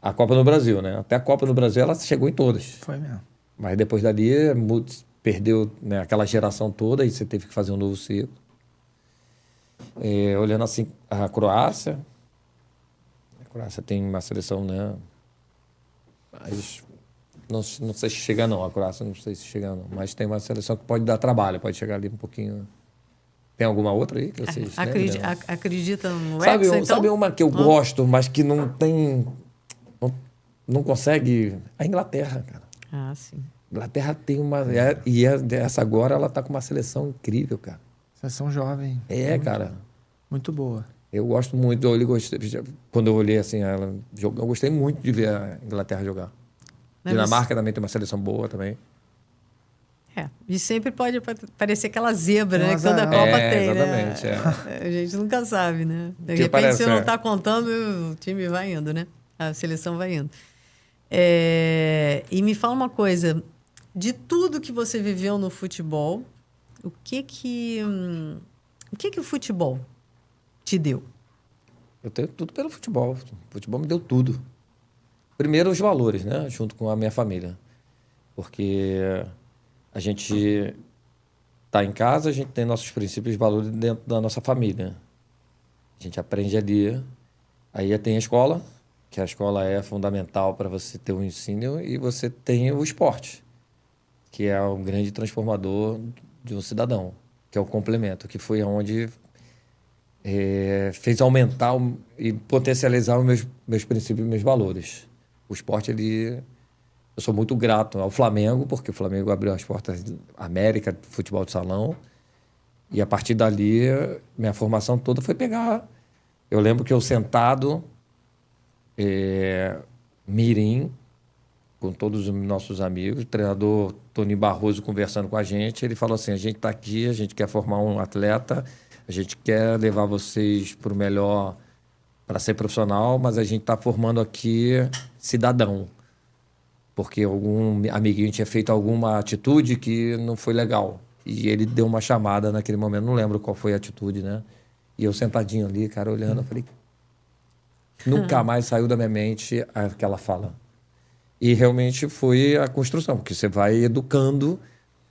a Copa no Brasil, né? Até a Copa no Brasil ela chegou em todas. Foi mesmo. Mas depois dali perdeu, né, aquela geração toda e você teve que fazer um novo ciclo. Olhando assim, a Croácia tem uma seleção, né? Mas não sei se chega não, a Croácia não sei se chega não, mas tem uma seleção que pode dar trabalho, pode chegar ali um pouquinho. Tem alguma outra aí que vocês lembram? Acredita no Hexa, então? Sabe uma que eu gosto, mas que não tem... Não consegue... A Inglaterra, cara. Ah, sim. A Inglaterra tem uma... essa agora, ela tá com uma seleção incrível, cara. Seleção jovem. Cara. Muito boa. Eu gosto muito. Quando eu olhei assim, ela jogar, eu gostei muito de ver a Inglaterra jogar. Dinamarca também tem uma seleção boa também. E sempre pode parecer aquela zebra, né? Que Azarão. toda Copa tem, exatamente, né? A gente nunca sabe, né? De repente, parece, se não está contando, o time vai indo, né? A seleção vai indo. E me fala uma coisa. De tudo que você viveu no futebol, o que o futebol te deu? Eu tenho tudo pelo futebol. O futebol me deu tudo. Primeiro, os valores, né? Junto com a minha família. Porque a gente está em casa, a gente tem nossos princípios e valores dentro da nossa família. A A gente aprende ali. Aí tem a escola, que a escola é fundamental para você ter o ensino, e você tem o esporte, que é um grande transformador de um cidadão, que é o complemento, que foi onde fez aumentar e potencializar os meus princípios e meus valores. O esporte, eu sou muito grato ao Flamengo, porque o Flamengo abriu as portas da América, do futebol de salão, e a partir dali, minha formação toda foi pegar. Eu lembro que eu sentado, mirim, com todos os nossos amigos, o treinador Tony Barroso conversando com a gente, ele falou assim, a gente está aqui, a gente quer formar um atleta, a gente quer levar vocês para o melhor, para ser profissional, mas a gente está formando aqui cidadão, porque algum amiguinho tinha feito alguma atitude que não foi legal. E ele deu uma chamada naquele momento, não lembro qual foi a atitude, né? E eu sentadinho ali, cara, olhando, eu falei... Nunca mais saiu da minha mente aquela fala. E realmente foi a construção, porque você vai educando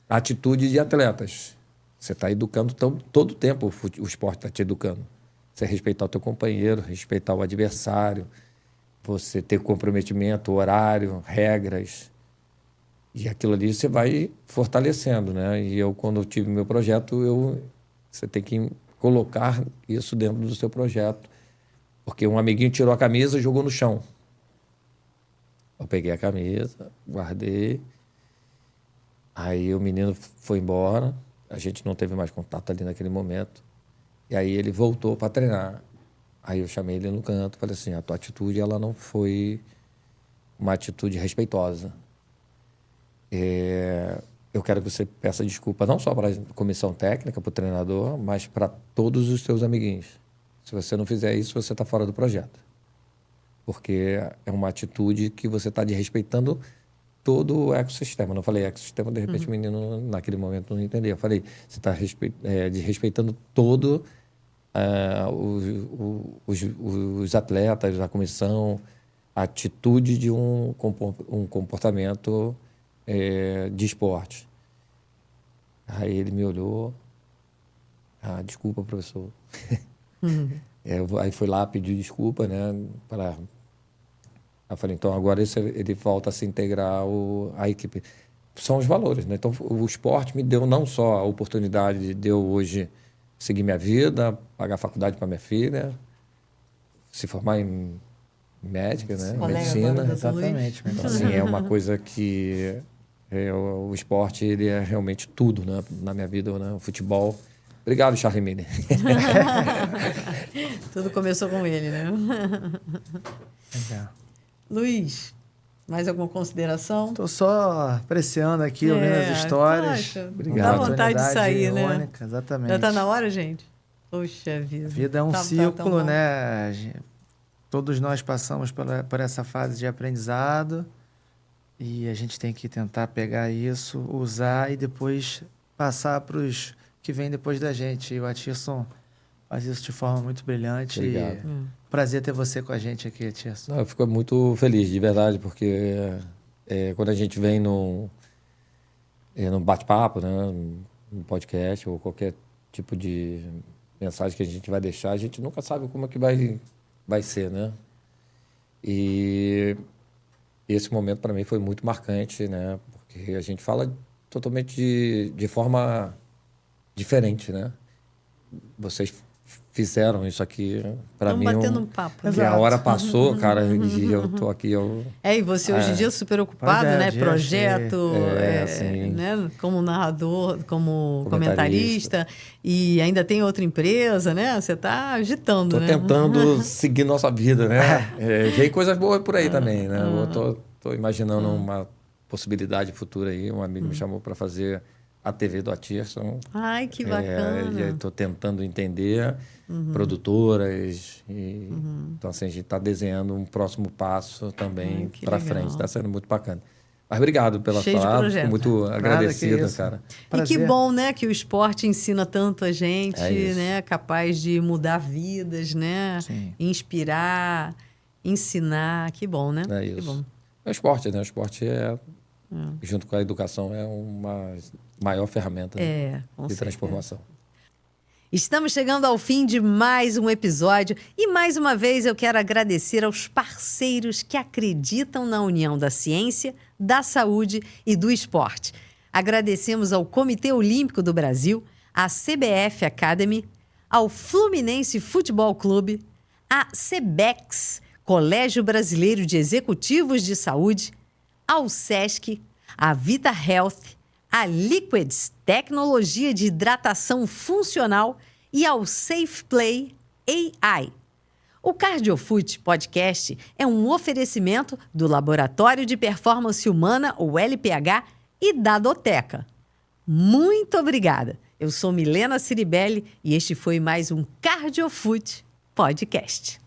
a atitude de atletas. Você está educando todo o tempo, o esporte está te educando. Você respeitar o teu companheiro, respeitar o adversário, você ter comprometimento, horário, regras. E aquilo ali você vai fortalecendo, né? E eu, quando eu tive meu projeto, você tem que colocar isso dentro do seu projeto. Porque um amiguinho tirou a camisa e jogou no chão. Eu peguei a camisa, guardei. Aí o menino foi embora. A gente não teve mais contato ali naquele momento. E aí ele voltou para treinar. Aí eu chamei ele no canto e falei assim, a tua atitude ela não foi uma atitude respeitosa. Eu quero que você peça desculpa não só para a comissão técnica, para o treinador, mas para todos os seus amiguinhos. Se você não fizer isso, você está fora do projeto. Porque é uma atitude que você está desrespeitando todo o ecossistema. Não falei ecossistema, de repente o menino naquele momento não entendia. Eu falei, você está desrespeitando todo os atletas, a comissão, a atitude de um comportamento de esporte. Aí ele me olhou. Desculpa, professor. Aí foi lá, pediu desculpa, né? Eu falei, então agora ele volta a se integrar à equipe. São os valores, né? Então o esporte me deu não só a oportunidade de eu hoje seguir minha vida, pagar faculdade para minha filha, se formar em médica, né? Medicina. Exatamente. Assim, é uma coisa que o esporte ele é realmente tudo, né? Na minha vida, né? O futebol. Obrigado, Charlie Miller. Tudo começou com ele, né? Luiz, mais alguma consideração? Estou só apreciando aqui, ouvindo as histórias. Poxa, obrigado. Dá vontade de sair, única, né? Exatamente. Já está na hora, gente? Poxa vida. A vida é um ciclo, né? Todos nós passamos por essa fase de aprendizado e a gente tem que tentar pegar isso, usar e depois passar para os que vêm depois da gente. E o Atirson faz isso de forma muito brilhante. Obrigado. Prazer ter você com a gente aqui, Atirson. Eu fico muito feliz, de verdade, porque quando a gente vem num bate-papo, né, num podcast ou qualquer tipo de mensagem que a gente vai deixar, a gente nunca sabe como é que vai ser, né? E esse momento para mim foi muito marcante, né? Porque a gente fala totalmente de forma diferente, né? Vocês fizeram isso aqui para mim. Estamos batendo um papo. Que a hora passou, cara, e eu tô aqui. E você hoje em dia é super ocupado, né? Projeto, assim, né? Como narrador, como comentarista. E ainda tem outra empresa, né? Você está agitando, né? Tô tentando seguir nossa vida, né? Vem coisas boas por aí também, né? Eu tô imaginando uma possibilidade futura aí. Um amigo me chamou para fazer a TV do Atirson. Ai, que bacana. E estou tentando entender produtoras. Então, assim, a gente está desenhando um próximo passo também para frente. Está sendo muito bacana. Mas obrigado pela palavra. Fico muito agradecido, cara. Prazer. E que bom, né? Que o esporte ensina tanto a gente, né? Capaz de mudar vidas, né? Sim. Inspirar, ensinar. Que bom, né? É isso. Que bom. É o esporte, né? O esporte junto com a educação, é uma maior ferramenta de transformação. Estamos chegando ao fim de mais um episódio e mais uma vez eu quero agradecer aos parceiros que acreditam na união da ciência, da saúde e do esporte. Agradecemos ao Comitê Olímpico do Brasil, à CBF Academy, ao Fluminense Futebol Clube, à CBEX, Colégio Brasileiro de Executivos de Saúde, ao SESC, à Vita Health, à Liquids, tecnologia de hidratação funcional, e ao Safe Play AI. O CardioFoot Podcast é um oferecimento do Laboratório de Performance Humana, o LPH, e da Doteca. Muito obrigada! Eu sou Milena Ciribelli e este foi mais um CardioFoot Podcast.